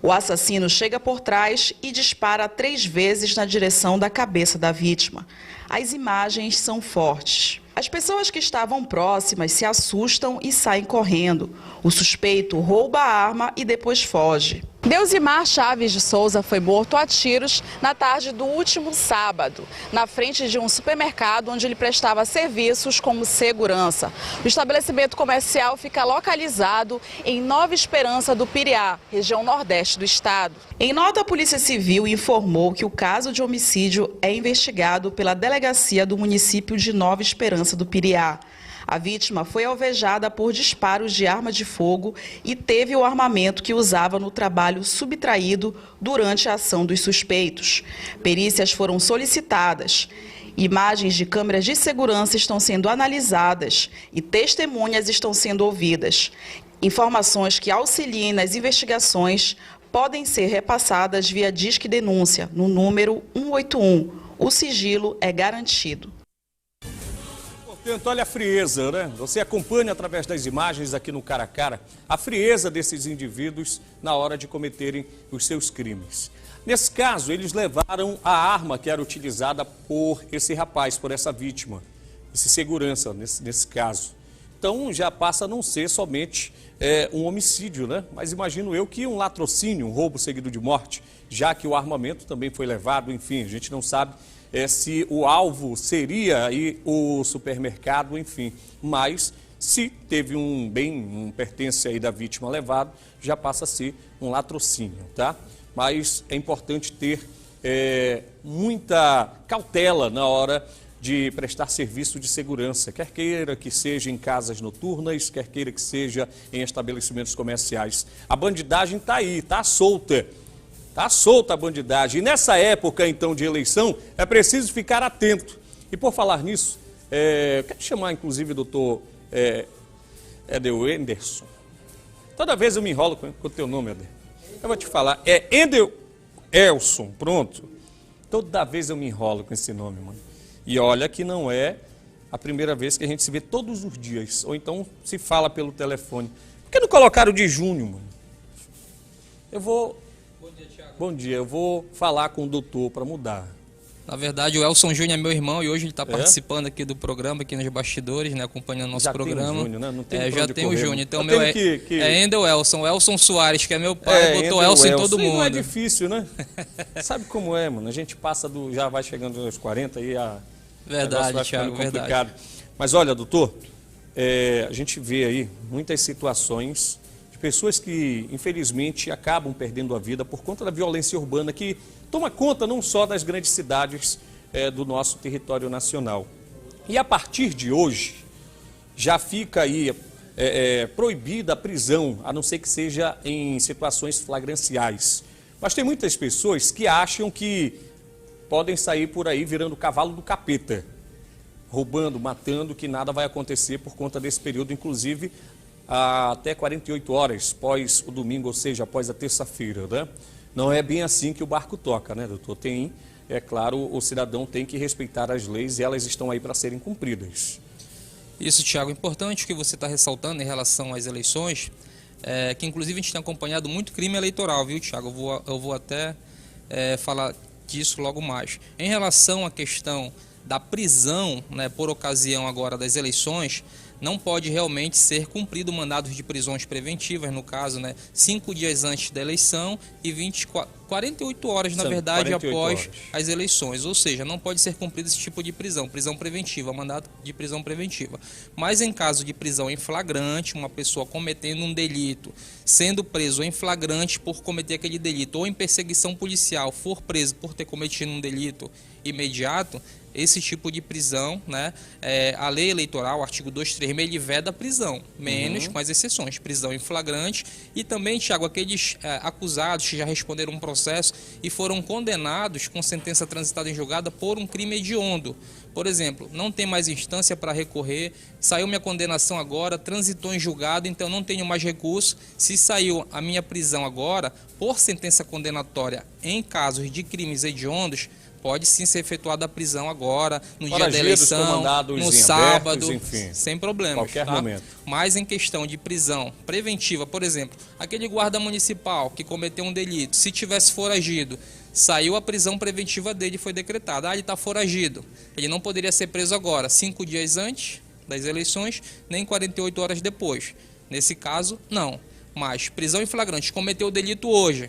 O assassino chega por trás e dispara 3 vezes na direção da cabeça da vítima. As imagens são fortes. As pessoas que estavam próximas se assustam e saem correndo. O suspeito rouba a arma e depois foge. Deusimar Chaves de Souza foi morto a tiros na tarde do último sábado, na frente de um supermercado onde ele prestava serviços como segurança. O estabelecimento comercial fica localizado em Nova Esperança do Piriá, região nordeste do estado. Em nota, a Polícia Civil informou que o caso de homicídio é investigado pela delegacia do município de Nova Esperança do Piriá. A vítima foi alvejada por disparos de arma de fogo e teve o armamento que usava no trabalho subtraído durante a ação dos suspeitos. Perícias foram solicitadas. Imagens de câmeras de segurança estão sendo analisadas e testemunhas estão sendo ouvidas. Informações que auxiliem nas investigações podem ser repassadas via Disque Denúncia, no número 181. O sigilo é garantido. Portanto, olha a frieza, né? Você acompanha através das imagens aqui no Cara a Cara a frieza desses indivíduos na hora de cometerem os seus crimes. Nesse caso, eles levaram a arma que era utilizada por esse rapaz, por essa vítima, esse segurança nesse caso. Então, já passa a não ser somente um homicídio, né? Mas imagino eu que um latrocínio, um roubo seguido de morte, já que o armamento também foi levado, enfim, a gente não sabe se o alvo seria aí o supermercado, enfim. Mas se teve um pertence aí da vítima levado, já passa a ser um latrocínio, tá? Mas é importante ter muita cautela na hora de prestar serviço de segurança, quer queira que seja em casas noturnas, quer queira que seja em estabelecimentos comerciais. A bandidagem está aí, está solta. Está solta a bandidagem. E nessa época, então, de eleição, é preciso ficar atento. E por falar nisso, eu quero chamar, inclusive, o doutor Eder Anderson. Toda vez eu me enrolo com o teu nome, Eder. Eu vou te falar, é Ender Elson, pronto. Toda vez eu me enrolo com esse nome, mano. E olha que não é a primeira vez que a gente se vê todos os dias. Ou então se fala pelo telefone. Por que não colocaram de junho, mano? Eu vou... Bom dia, Thiago. Bom dia, eu vou falar com o doutor para mudar. Na verdade, o Elson Júnior é meu irmão e hoje ele está participando aqui do programa, aqui nos bastidores, né, acompanhando o nosso Já programa. Tem o Júnior, né? Não tem já tem o Júnior. Então, eu meu é Endel Elson. O Elson Soares, que é meu pai, botou Elson em todo mundo. Não é difícil, né? Sabe como é, mano? A gente passa já vai chegando aos 40 e Verdade, Thiago, complicado. Mas olha, doutor, a gente vê aí muitas situações de pessoas que, infelizmente, acabam perdendo a vida por conta da violência urbana que toma conta não só das grandes cidades do nosso território nacional. E a partir de hoje, já fica aí proibida a prisão, a não ser que seja em situações flagranciais. Mas tem muitas pessoas que acham que podem sair por aí virando cavalo do capeta, roubando, matando, que nada vai acontecer por conta desse período, inclusive até 48 horas após o domingo, ou seja, após a terça-feira, né? Não é bem assim que o barco toca, né, doutor? É claro, o cidadão tem que respeitar as leis e elas estão aí para serem cumpridas. Isso, Thiago, importante o que você está ressaltando em relação às eleições, que inclusive a gente tem acompanhado muito crime eleitoral, viu, Thiago? Eu vou até falar disso logo mais. Em relação à questão da prisão, né, por ocasião agora das eleições, não pode realmente ser cumprido mandados de prisões preventivas, no caso, né, 5 dias antes da eleição e 48 horas, na verdade, após as eleições. Ou seja, não pode ser cumprido esse tipo de prisão preventiva, mandato de prisão preventiva. Mas em caso de prisão em flagrante, uma pessoa cometendo um delito, sendo preso em flagrante por cometer aquele delito, ou em perseguição policial, for preso por ter cometido um delito imediato, esse tipo de prisão, né, a lei eleitoral, artigo 236, ele veda a prisão, menos com as exceções, prisão em flagrante e também, Thiago, aqueles acusados que já responderam um processo e foram condenados com sentença transitada em julgada por um crime hediondo. Por exemplo, não tem mais instância para recorrer, saiu minha condenação agora, transitou em julgado, então não tenho mais recurso. Se saiu a minha prisão agora, por sentença condenatória em casos de crimes hediondos, pode sim ser efetuada a prisão agora, no dia da eleição, no sábado, enfim, sem problema. Qualquer momento. Mas em questão de prisão preventiva, por exemplo, aquele guarda municipal que cometeu um delito, se tivesse foragido, saiu a prisão preventiva dele, foi decretada. Ele está foragido. Ele não poderia ser preso agora, 5 dias antes das eleições, nem 48 horas depois. Nesse caso, não. Mas prisão em flagrante, cometeu o delito hoje,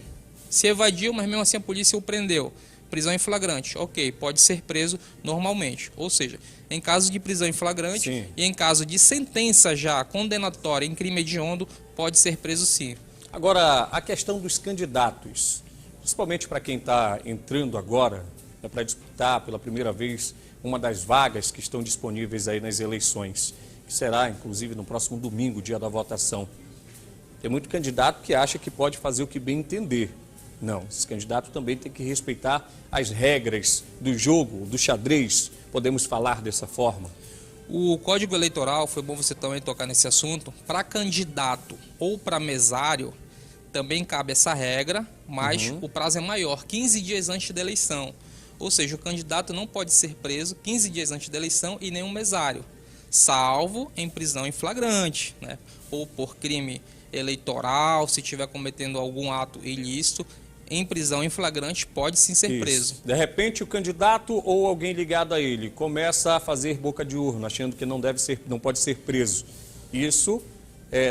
se evadiu, mas mesmo assim a polícia o prendeu. Prisão em flagrante, ok, pode ser preso normalmente. Ou seja, em caso de prisão em flagrante sim, e em caso de sentença já condenatória em crime hediondo, pode ser preso sim. Agora, a questão dos candidatos, principalmente para quem está entrando agora, para disputar pela primeira vez uma das vagas que estão disponíveis aí nas eleições, que será, inclusive, no próximo domingo, dia da votação. Tem muito candidato que acha que pode fazer o que bem entender. Não, esse candidato também tem que respeitar as regras do jogo, do xadrez, podemos falar dessa forma. O Código Eleitoral, foi bom você também tocar nesse assunto, para candidato ou para mesário, também cabe essa regra, mas o prazo é maior, 15 dias antes da eleição. Ou seja, o candidato não pode ser preso 15 dias antes da eleição e nem um mesário, salvo em prisão em flagrante, né? Ou por crime eleitoral, se estiver cometendo algum ato ilícito, em prisão em flagrante pode sim ser preso. De repente o candidato ou alguém ligado a ele começa a fazer boca de urna, achando que não pode ser preso. Isso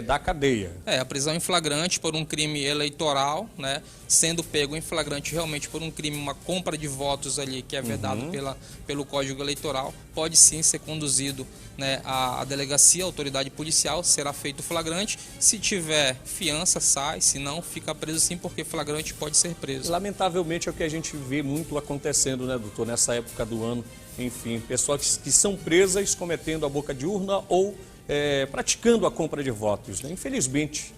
da cadeia. A prisão em flagrante por um crime eleitoral, né, sendo pego em flagrante realmente por um crime, uma compra de votos ali que é vedado pelo Código Eleitoral, pode sim ser conduzido, né, à delegacia, à autoridade policial, será feito flagrante. Se tiver fiança, sai, se não, fica preso sim, porque flagrante pode ser preso. Lamentavelmente é o que a gente vê muito acontecendo, né, doutor, nessa época do ano, enfim, pessoas que são presas cometendo a boca de urna ou praticando a compra de votos, né? Infelizmente.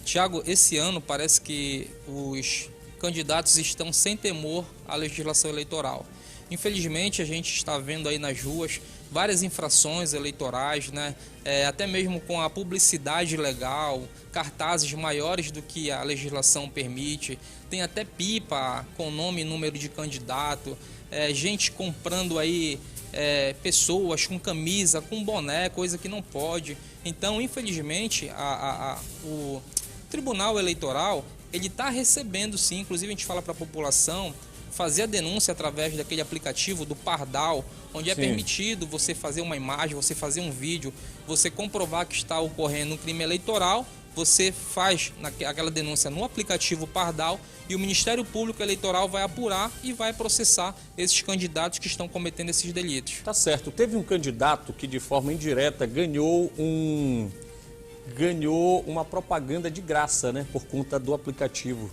Tiago, esse ano parece que os candidatos estão sem temor à legislação eleitoral. Infelizmente, a gente está vendo aí nas ruas várias infrações eleitorais, né? Até mesmo com a publicidade ilegal, cartazes maiores do que a legislação permite, tem até pipa com nome e número de candidato, gente comprando aí pessoas com camisa, com boné, coisa que não pode. Então, infelizmente, o Tribunal Eleitoral, ele está recebendo sim, inclusive a gente fala para a população, fazer a denúncia através daquele aplicativo do Pardal, onde é permitido você fazer uma imagem, você fazer um vídeo, você comprovar que está ocorrendo um crime eleitoral, você faz aquela denúncia no aplicativo Pardal e o Ministério Público Eleitoral vai apurar e vai processar esses candidatos que estão cometendo esses delitos. Tá certo. Teve um candidato que de forma indireta ganhou uma propaganda de graça, né, por conta do aplicativo.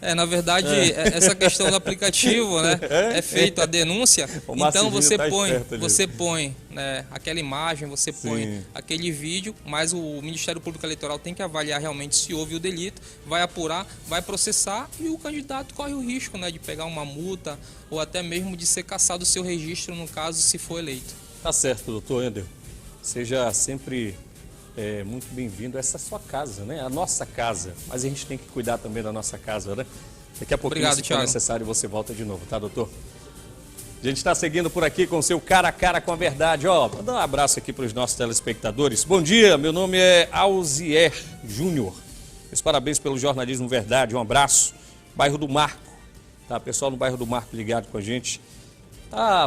Na verdade, essa questão do aplicativo, né, é feita a denúncia, então você põe né, aquela imagem, você põe aquele vídeo, mas o Ministério Público Eleitoral tem que avaliar realmente se houve o delito, vai apurar, vai processar e o candidato corre o risco, né, de pegar uma multa ou até mesmo de ser cassado o seu registro no caso se for eleito. Tá certo, doutor Ender. Seja sempre muito bem-vindo a essa sua casa, né? A nossa casa. Mas a gente tem que cuidar também da nossa casa, né? Daqui a pouquinho, se for necessário, você volta de novo, tá, doutor? A gente está seguindo por aqui com o seu Cara a Cara com a Verdade. Ó, vou dar um abraço aqui para os nossos telespectadores. Bom dia, meu nome é Alzier Júnior. Meus parabéns pelo jornalismo Verdade. Um abraço. Bairro do Marco. Tá, pessoal no bairro do Marco ligado com a gente.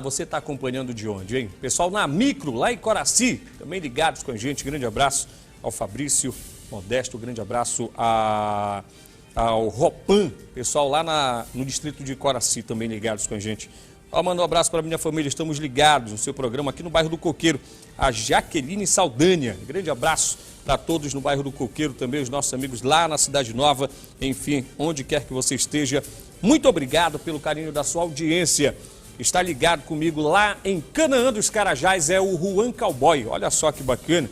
Você está acompanhando de onde, hein? Pessoal na Micro, lá em Coraci, também ligados com a gente. Grande abraço ao Fabrício Modesto, grande abraço ao Ropan, pessoal lá no distrito de Coraci, também ligados com a gente. Manda um abraço para a minha família, estamos ligados no seu programa aqui no bairro do Coqueiro, a Jaqueline Saldanha. Grande abraço para todos no bairro do Coqueiro, também os nossos amigos lá na Cidade Nova, enfim, onde quer que você esteja. Muito obrigado pelo carinho da sua audiência. Está ligado comigo lá em Canaã dos Carajás, é o Juan Cowboy. Olha só que bacana,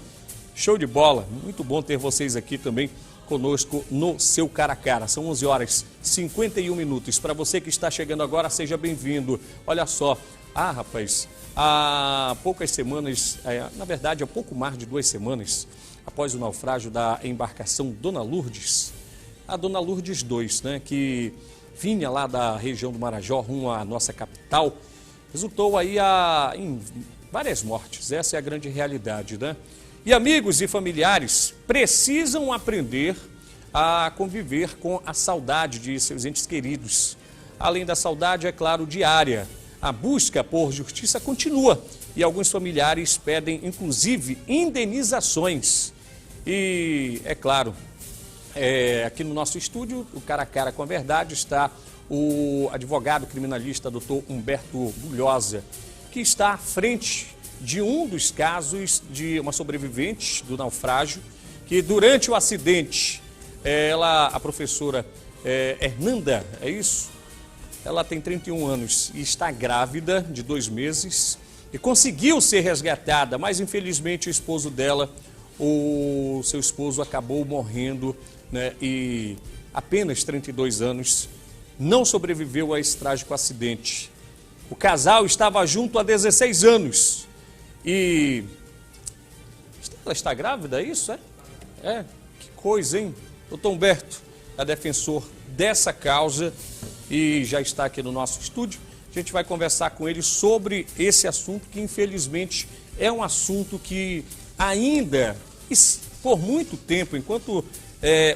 show de bola. Muito bom ter vocês aqui também conosco no seu Cara a Cara. São 11 horas 51 minutos. Para você que está chegando agora, seja bem-vindo. Olha só, rapaz, há poucas semanas, na verdade há pouco mais de 2 semanas, após o naufrágio da embarcação Dona Lourdes, a Dona Lourdes 2, né, que vinha lá da região do Marajó, rumo à nossa capital, resultou aí em várias mortes. Essa é a grande realidade, né? E amigos e familiares precisam aprender a conviver com a saudade de seus entes queridos. Além da saudade, é claro, diária. A busca por justiça continua e alguns familiares pedem, inclusive, indenizações. E, é claro, aqui no nosso estúdio, o Cara a Cara com a Verdade, está o advogado criminalista Dr. Humberto Bulhosa, que está à frente de um dos casos de uma sobrevivente do naufrágio, que durante o acidente, a professora Hernanda, é isso? Ela tem 31 anos e está grávida de 2 meses e conseguiu ser resgatada, mas infelizmente o esposo dela, o seu esposo acabou morrendo, né, e apenas 32 anos, não sobreviveu a esse trágico acidente. O casal estava junto há 16 anos e ela está grávida, é isso? Que coisa, hein? Doutor Humberto é defensor dessa causa e já está aqui no nosso estúdio. A gente vai conversar com ele sobre esse assunto, que infelizmente é um assunto que ainda, por muito tempo, enquanto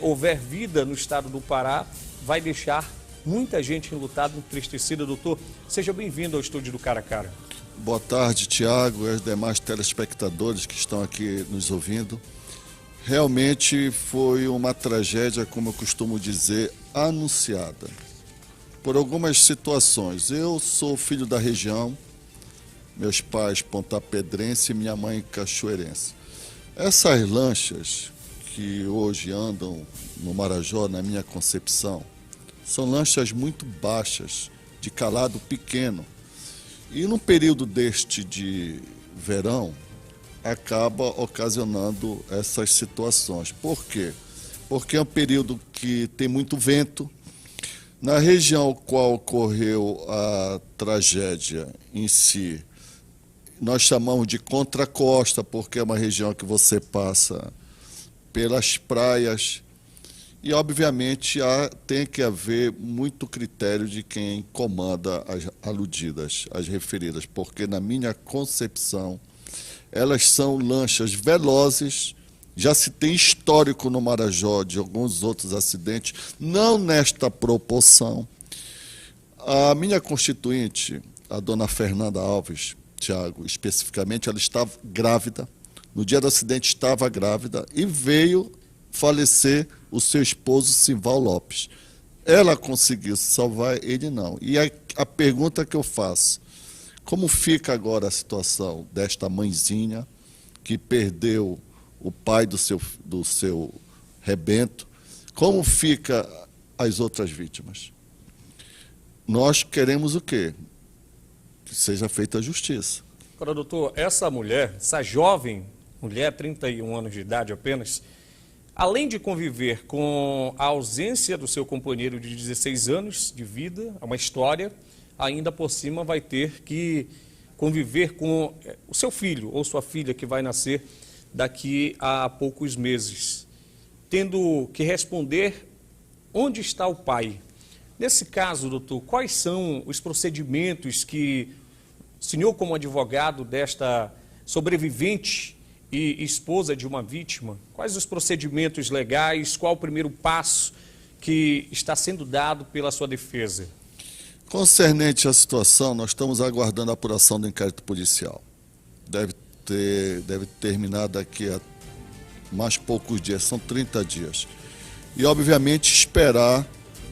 houver vida no estado do Pará, vai deixar muita gente enlutada, entristecida. Doutor, seja bem-vindo ao estúdio do Cara a Cara. Boa tarde, Tiago, e os demais telespectadores que estão aqui nos ouvindo. Realmente foi uma tragédia, como eu costumo dizer, anunciada por algumas situações. Eu sou filho da região, meus pais pontapedrense e minha mãe cachoeirense. Essas lanchas que hoje andam no Marajó, na minha concepção, são lanchas muito baixas, de calado pequeno. E num período deste de verão, acaba ocasionando essas situações. Por quê? Porque é um período que tem muito vento. Na região qual ocorreu a tragédia em si, nós chamamos de contracosta, porque é uma região que você passa pelas praias. E, obviamente, tem que haver muito critério de quem comanda as aludidas, as referidas, porque, na minha concepção, elas são lanchas velozes. Já se tem histórico no Marajó de alguns outros acidentes, não nesta proporção. A minha constituinte, a dona Fernanda Alves, Tiago, especificamente, ela estava grávida, no dia do acidente estava grávida e veio falecer o seu esposo, Simval Lopes. Ela conseguiu salvar, ele não. E a pergunta que eu faço, como fica agora a situação desta mãezinha que perdeu o pai do seu rebento? Como fica as outras vítimas? Nós queremos o quê? Que seja feita a justiça. Agora, doutor, essa mulher, essa jovem mulher, 31 anos de idade apenas, além de conviver com a ausência do seu companheiro de 16 anos de vida, é uma história, ainda por cima vai ter que conviver com o seu filho ou sua filha que vai nascer daqui a poucos meses, tendo que responder onde está o pai. Nesse caso, doutor, quais são os procedimentos que o senhor, como advogado desta sobrevivente e esposa de uma vítima, quais os procedimentos legais, qual o primeiro passo que está sendo dado pela sua defesa? Concernente à situação, nós estamos aguardando a apuração do inquérito policial. Deve terminar daqui a mais poucos dias, são 30 dias. E, obviamente, esperar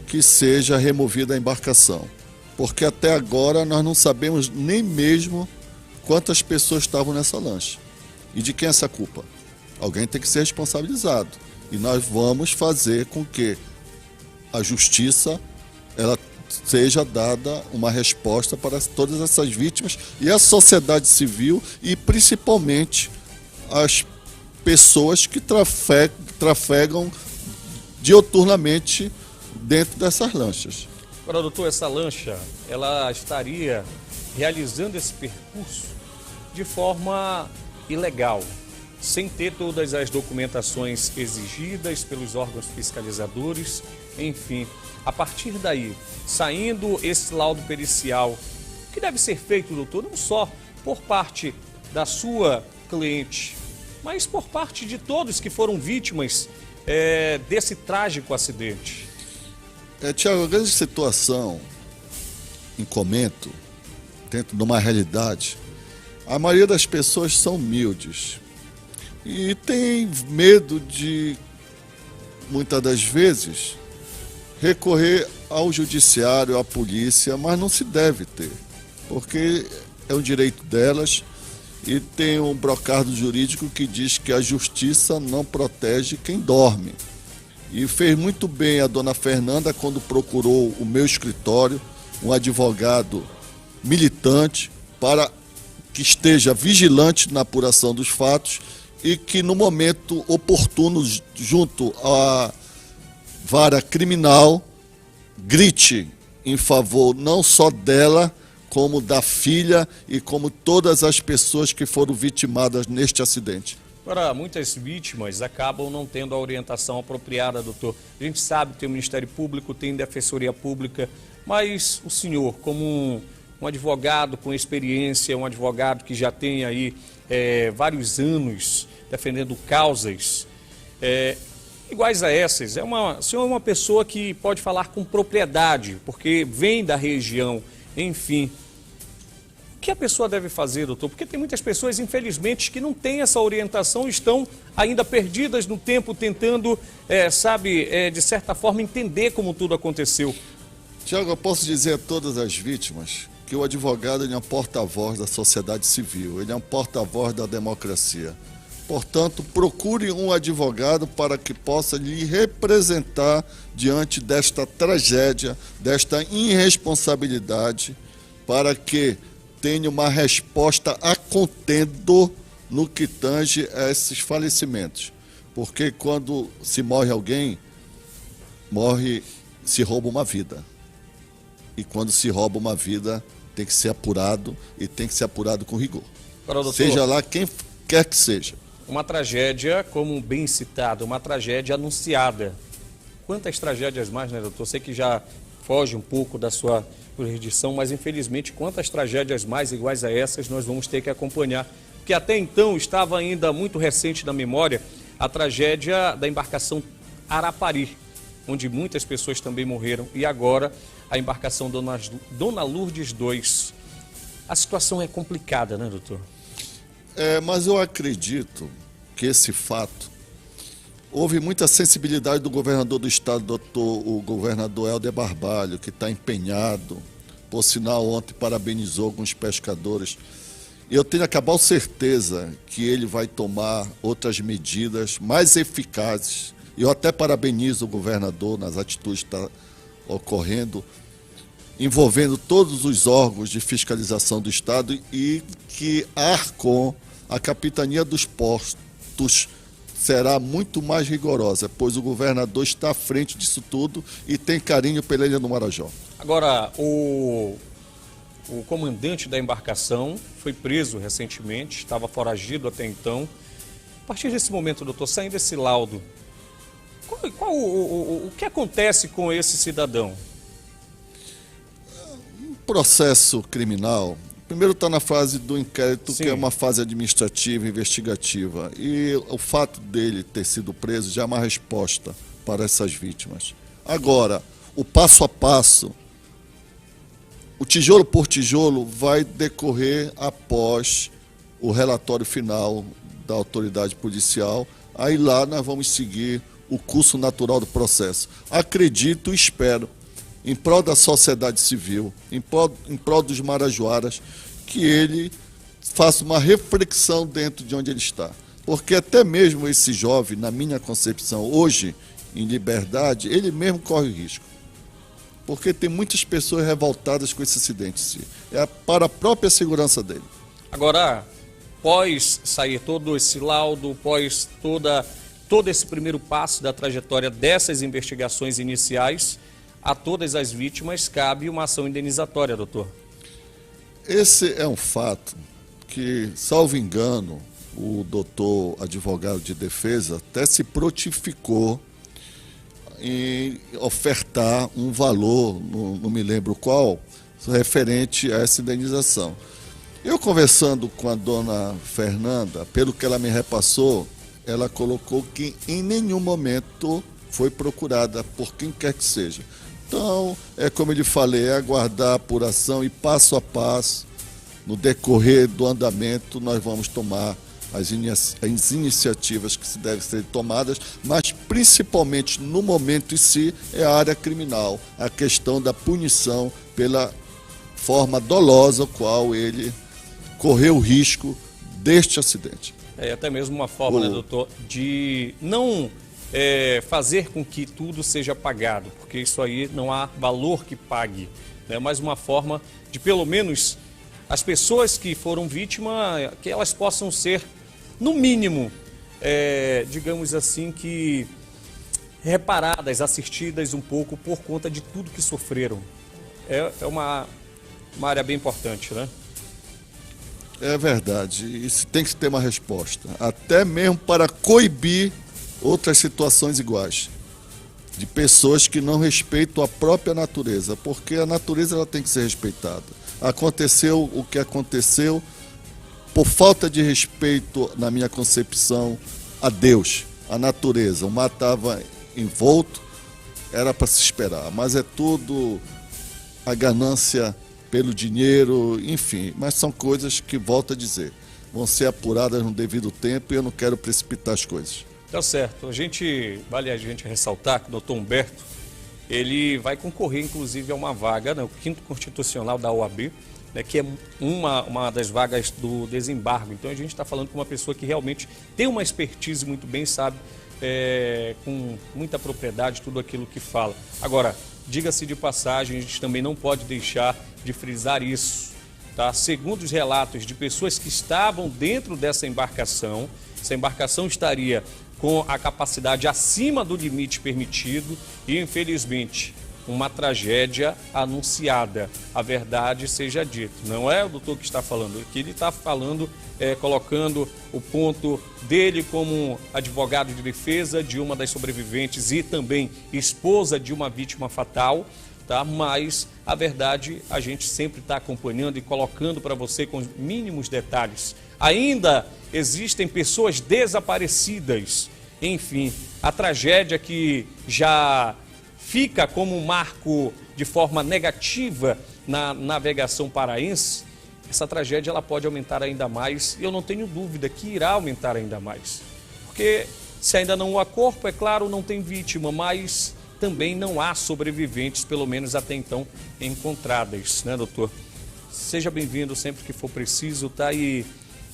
que seja removida a embarcação, porque até agora nós não sabemos nem mesmo quantas pessoas estavam nessa lancha. E de quem é essa culpa? Alguém tem que ser responsabilizado. E nós vamos fazer com que a justiça ela seja dada uma resposta para todas essas vítimas e a sociedade civil e principalmente as pessoas que trafegam dioturnamente dentro dessas lanchas. Agora, doutor, essa lancha, ela estaria realizando esse percurso de forma ilegal, sem ter todas as documentações exigidas pelos órgãos fiscalizadores, enfim. A partir daí, saindo esse laudo pericial, o que deve ser feito, doutor, não só por parte da sua cliente, mas por parte de todos que foram vítimas desse trágico acidente? Tiago, a grande situação em Comento, dentro de uma realidade, a maioria das pessoas são humildes e tem medo de, muitas das vezes, recorrer ao judiciário, à polícia, mas não se deve ter, porque é um direito delas e tem um brocardo jurídico que diz que a justiça não protege quem dorme. E fez muito bem a dona Fernanda quando procurou o meu escritório, um advogado militante, para que esteja vigilante na apuração dos fatos e que no momento oportuno, junto à vara criminal, grite em favor não só dela, como da filha e como todas as pessoas que foram vitimadas neste acidente. Agora, muitas vítimas acabam não tendo a orientação apropriada, doutor. A gente sabe que tem o Ministério Público, tem Defensoria Pública, mas o senhor, como um advogado com experiência, um advogado que já tem aí vários anos defendendo causas iguais a essas, o senhor é uma pessoa que pode falar com propriedade, porque vem da região, enfim. que a pessoa deve fazer, doutor? Porque tem muitas pessoas, infelizmente, que não têm essa orientação, estão ainda perdidas no tempo, tentando, de certa forma, entender como tudo aconteceu. Tiago, eu posso dizer a todas as vítimas que o advogado ele é um porta-voz da sociedade civil, ele é um porta-voz da democracia. Portanto, procure um advogado para que possa lhe representar diante desta tragédia, desta irresponsabilidade, para que tenha uma resposta a contento no que tange a esses falecimentos. Porque quando se morre alguém, se rouba uma vida. E quando se rouba uma vida, tem que ser apurado e tem que ser apurado com rigor. Agora, doutor, seja lá quem quer que seja. Uma tragédia, como bem citado, uma tragédia anunciada. Quantas tragédias mais, né, doutor? Sei que já foge um pouco da sua jurisdição, mas infelizmente quantas tragédias mais iguais a essas nós vamos ter que acompanhar. Porque até então estava ainda muito recente na memória a tragédia da embarcação Arapari, onde muitas pessoas também morreram, e agora a embarcação Dona Lourdes II. A situação é complicada, né, doutor? Mas eu acredito que esse fato, houve muita sensibilidade do governador do estado, o governador Helder Barbalho, que está empenhado, por sinal ontem parabenizou alguns pescadores. E eu tenho a cabal certeza que ele vai tomar outras medidas mais eficazes. Eu até parabenizo o governador nas atitudes que estão ocorrendo, envolvendo todos os órgãos de fiscalização do estado e que a Arcom, a capitania dos portos, será muito mais rigorosa, pois o governador está à frente disso tudo e tem carinho pela Ilha do Marajó. Agora, o comandante da embarcação foi preso recentemente, estava foragido até então. A partir desse momento, doutor, saindo desse laudo, o que acontece com esse cidadão? Um processo criminal, primeiro está na fase do inquérito, Sim. que é uma fase administrativa, investigativa. E o fato dele ter sido preso já é uma resposta para essas vítimas. Agora, o passo a passo, o tijolo por tijolo vai decorrer após o relatório final da autoridade policial. Aí lá nós vamos seguir o curso natural do processo. Acredito e espero, em prol da sociedade civil, em prol dos marajoaras, que ele faça uma reflexão dentro de onde ele está. Porque até mesmo esse jovem, na minha concepção, hoje, em liberdade, ele mesmo corre risco. Porque tem muitas pessoas revoltadas com esse acidente. É para a própria segurança dele. Agora, pós sair todo esse laudo, pós todo esse primeiro passo da trajetória dessas investigações iniciais, a todas as vítimas cabe uma ação indenizatória, doutor. Esse é um fato que, salvo engano, o doutor advogado de defesa até se prontificou em ofertar um valor, não me lembro qual, referente a essa indenização. Eu conversando com a dona Fernanda, pelo que ela me repassou, ela colocou que em nenhum momento foi procurada por quem quer que seja. Então, como eu lhe falei, é aguardar a apuração e passo a passo, no decorrer do andamento, nós vamos tomar as iniciativas que se devem ser tomadas, mas principalmente no momento em si é a área criminal, a questão da punição pela forma dolosa qual ele correu o risco deste acidente. Até mesmo uma forma, né, doutor, de não fazer com que tudo seja pagado, porque isso aí não há valor que pague, né? Mas uma forma de, pelo menos, as pessoas que foram vítimas, que elas possam ser, no mínimo, digamos assim, que reparadas, assistidas um pouco por conta de tudo que sofreram. É uma área bem importante, né? É verdade, isso tem que ter uma resposta, até mesmo para coibir outras situações iguais, de pessoas que não respeitam a própria natureza, porque a natureza ela tem que ser respeitada. Aconteceu o que aconteceu por falta de respeito, na minha concepção, a Deus, a natureza. O mar estava envolto, era para se esperar, mas é tudo a ganância pelo dinheiro, enfim. Mas são coisas que, volto a dizer, vão ser apuradas no devido tempo e eu não quero precipitar as coisas. Tá certo. Vale a gente ressaltar que o doutor Humberto, ele vai concorrer, inclusive, a uma vaga, né, o 5º Constitucional da OAB, né, que é uma das vagas do desembargo. Então a gente está falando com uma pessoa que realmente tem uma expertise muito bem, sabe, com muita propriedade, tudo aquilo que fala. Agora, diga-se de passagem, a gente também não pode deixar de frisar isso, tá? Segundo os relatos de pessoas que estavam dentro dessa embarcação, essa embarcação estaria com a capacidade acima do limite permitido e, infelizmente, uma tragédia anunciada. A verdade seja dita. Não é o doutor que está falando, aqui ele está falando, colocando o ponto dele como advogado de defesa de uma das sobreviventes e também esposa de uma vítima fatal, tá? Mas a verdade a gente sempre está acompanhando e colocando para você com os mínimos detalhes. Ainda existem pessoas desaparecidas. Enfim, a tragédia que já fica como um marco de forma negativa na navegação paraense, essa tragédia ela pode aumentar ainda mais e eu não tenho dúvida que irá aumentar ainda mais. Porque se ainda não há corpo, é claro, não tem vítima, mas também não há sobreviventes, pelo menos até então, encontradas, né, doutor? Seja bem-vindo sempre que for preciso, tá? E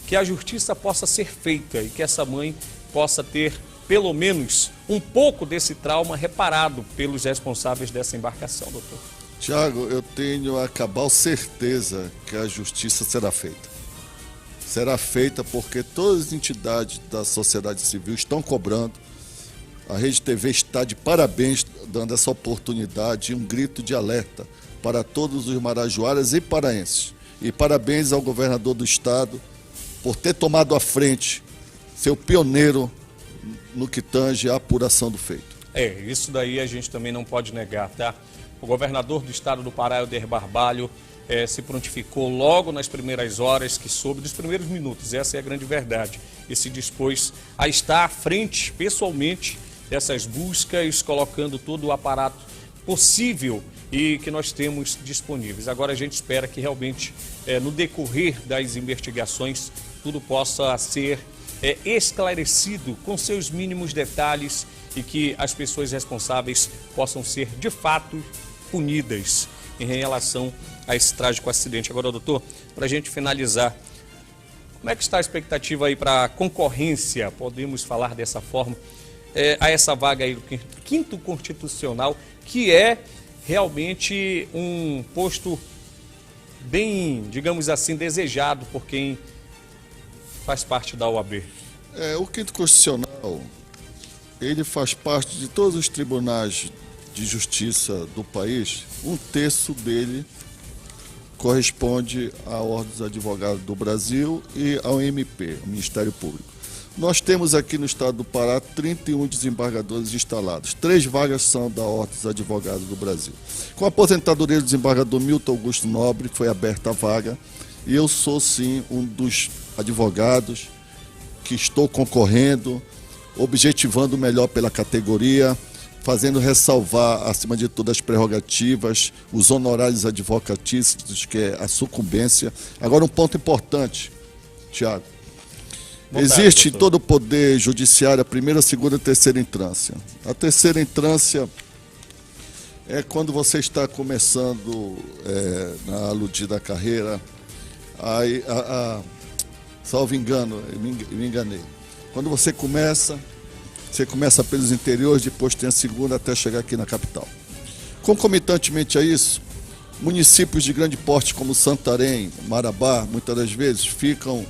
que a justiça possa ser feita e que essa mãe possa ter pelo menos um pouco desse trauma reparado pelos responsáveis dessa embarcação, doutor. Tiago, eu tenho a cabal certeza que a justiça será feita. Será feita porque todas as entidades da sociedade civil estão cobrando. A Rede TV está de parabéns, dando essa oportunidade e um grito de alerta para todos os marajoaras e paraenses. E parabéns ao governador do estado por ter tomado à frente, ser o pioneiro no que tange a apuração do feito. Isso daí a gente também não pode negar, tá? O governador do estado do Pará, Helder Barbalho, se prontificou logo nas primeiras horas que soube, dos primeiros minutos, essa é a grande verdade, e se dispôs a estar à frente, pessoalmente, dessas buscas, colocando todo o aparato possível e que nós temos disponíveis. Agora a gente espera que realmente, no decorrer das investigações, tudo possa ser esclarecido com seus mínimos detalhes e que as pessoas responsáveis possam ser, de fato, punidas em relação a esse trágico acidente. Agora, doutor, para a gente finalizar, como é que está a expectativa aí para a concorrência, podemos falar dessa forma, a essa vaga aí do 5º Constitucional, que é realmente um posto bem, digamos assim, desejado por quem faz parte da OAB? O 5º Constitucional, ele faz parte de todos os tribunais de justiça do país. 1/3 dele corresponde à Ordem dos Advogados do Brasil e ao MP, o Ministério Público. Nós temos aqui no estado do Pará 31 desembargadores instalados. 3 vagas são da Ordem dos Advogados do Brasil. Com a aposentadoria do desembargador Milton Augusto Nobre, foi aberta a vaga, e eu sou, sim, um dos advogados que estou concorrendo, objetivando o melhor pela categoria, fazendo ressalvar, acima de tudo, as prerrogativas, os honorários advocatícios, que é a sucumbência. Agora, um ponto importante, Tiago. Existe em todo o poder judiciário a primeira, segunda e terceira instância. A terceira instância é quando você está começando na aludida carreira, salvo engano, eu me enganei. Quando você começa pelos interiores, depois tem a segunda até chegar aqui na capital. Concomitantemente a isso, municípios de grande porte como Santarém, Marabá, muitas das vezes ficam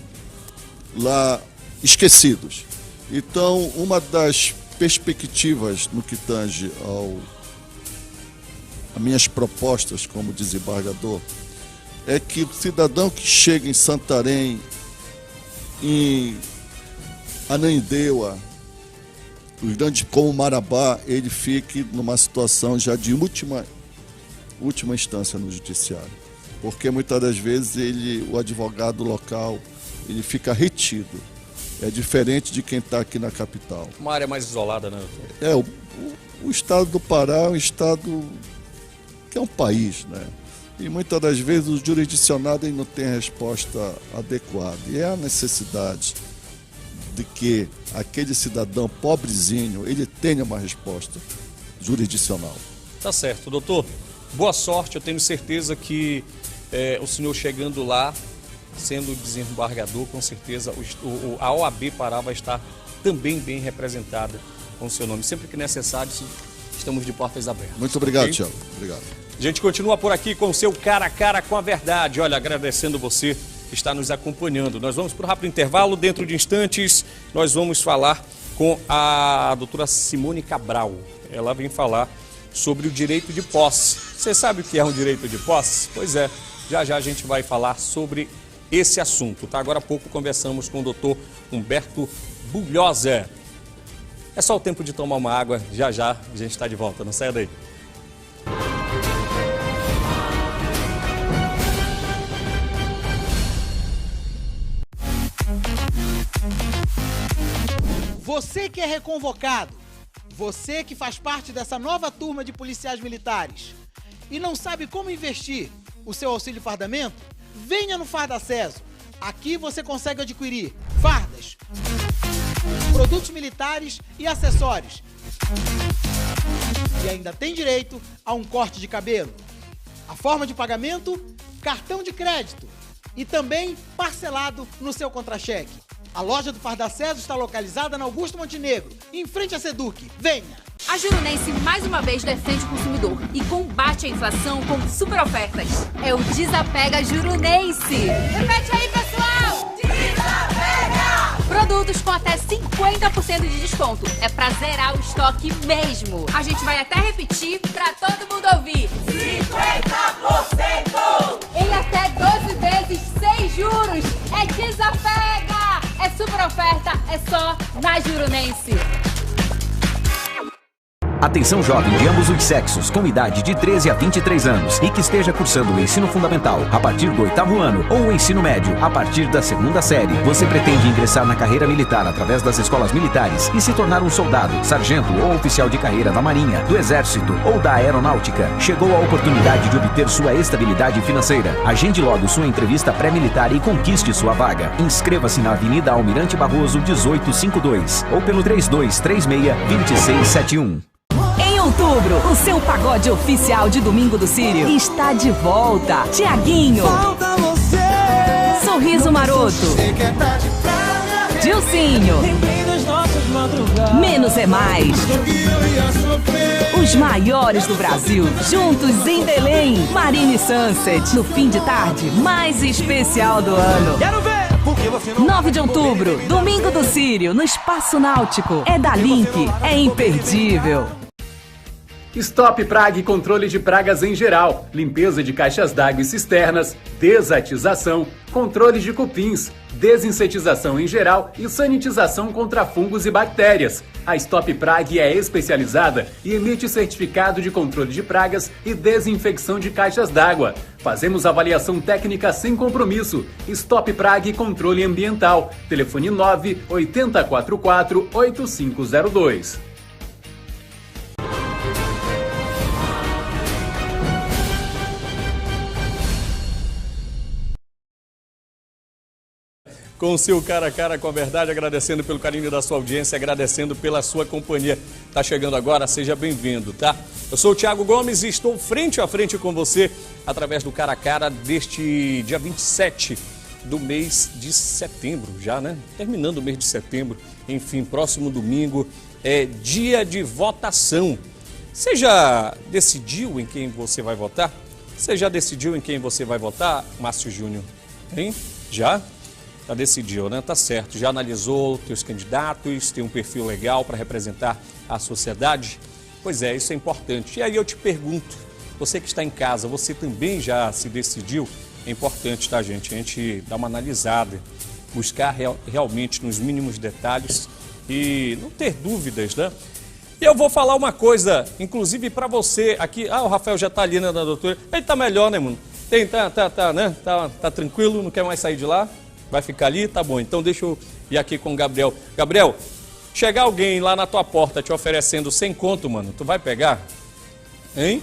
lá esquecidos. Então, uma das perspectivas no que tange a minhas propostas como desembargador é que o cidadão que chega em Santarém, em Ananindeua, os grandes como Marabá, ele fique numa situação já de última instância no judiciário, porque muitas das vezes o advogado local, ele fica retido. É diferente de quem está aqui na capital. Uma área mais isolada, né, doutor? O estado do Pará é um estado que é um país, né? E muitas das vezes o jurisdicionado ele não tem a resposta adequada. E é a necessidade de que aquele cidadão pobrezinho, ele tenha uma resposta jurisdicional. Tá certo, doutor. Boa sorte, eu tenho certeza que o senhor chegando lá, sendo desembargador, com certeza a OAB Pará vai estar também bem representada com o seu nome. Sempre que necessário, estamos de portas abertas. Muito obrigado, okay? Thiago. Obrigado. A gente continua por aqui com o seu cara a cara com a verdade. Olha, agradecendo você que está nos acompanhando. Nós vamos para o rápido intervalo. Dentro de instantes, nós vamos falar com a doutora Simone Cabral. Ela vem falar sobre o direito de posse. Você sabe o que é um direito de posse? Pois é, já já a gente vai falar sobre esse assunto, tá? Agora há pouco conversamos com o doutor Humberto Bulhosa. É só o tempo de tomar uma água, já já a gente está de volta, não saia daí. Você que é reconvocado, você que faz parte dessa nova turma de policiais militares e não sabe como investir o seu auxílio fardamento, venha no Fardaceso. Aqui você consegue adquirir fardas, produtos militares e acessórios. E ainda tem direito a um corte de cabelo. A forma de pagamento, cartão de crédito e também parcelado no seu contra-cheque. A loja do Fardaceso está localizada na Augusto Montenegro, em frente à Seduc. Venha! A Jurunense mais uma vez defende o consumidor e combate a inflação com super ofertas. É o Desapega Jurunense. Repete aí, pessoal! Desapega! Produtos com até 50% de desconto. É pra zerar o estoque mesmo. A gente vai até repetir pra todo mundo ouvir. 50%! Em até 12 vezes sem juros. É Desapega! É super oferta, é só na Jurunense. Atenção jovem de ambos os sexos, com idade de 13 a 23 anos e que esteja cursando o ensino fundamental a partir do 8º ano ou o ensino médio a partir da 2ª série. Você pretende ingressar na carreira militar através das escolas militares e se tornar um soldado, sargento ou oficial de carreira da Marinha, do Exército ou da Aeronáutica. Chegou a oportunidade de obter sua estabilidade financeira. Agende logo sua entrevista pré-militar e conquiste sua vaga. Inscreva-se na Avenida Almirante Barroso 1852 ou pelo 3236-2671. Em outubro, o seu pagode oficial de Domingo do Sírio está de volta. Tiaguinho, Sorriso Maroto, Dilcinho, Menos é Mais. Os maiores do Brasil, juntos em Belém. Marine Sunset, no fim de tarde mais especial do ano. 9 de outubro, Domingo do Sírio, no Espaço Náutico. É da Link, é imperdível. Stop Prague, controle de pragas em geral, limpeza de caixas d'água e cisternas, desatização, controle de cupins, desinsetização em geral e sanitização contra fungos e bactérias. A Stop Prague é especializada e emite certificado de controle de pragas e desinfecção de caixas d'água. Fazemos avaliação técnica sem compromisso. Stop Prague Controle Ambiental. Telefone 9-8044-8502. Com o seu cara a cara com a verdade, agradecendo pelo carinho da sua audiência, agradecendo pela sua companhia. Tá chegando agora, seja bem-vindo, tá? Eu sou o Thiago Gomes e estou frente a frente com você através do cara a cara deste dia 27 do mês de setembro, já, né? Terminando o mês de setembro, enfim, próximo domingo é dia de votação. Você já decidiu em quem você vai votar? Você já decidiu em quem você vai votar, Márcio Júnior? Hein? Já? Já decidiu, né? Tá certo. Já analisou teus candidatos, tem um perfil legal para representar a sociedade? Pois é, isso é importante. E aí eu te pergunto, você que está em casa, você também já se decidiu? É importante, tá, gente? A gente dar uma analisada, buscar realmente nos mínimos detalhes e não ter dúvidas, né? E eu vou falar uma coisa, inclusive para você aqui. Ah, o Rafael já tá ali, né, da doutora? Ele tá melhor, né, mano? Né? Tá tranquilo, não quer mais sair de lá? Vai ficar ali? Tá bom. Então deixa eu ir aqui com o Gabriel. Gabriel, chegar alguém lá na tua porta te oferecendo 100 conto, mano, tu vai pegar? Hein?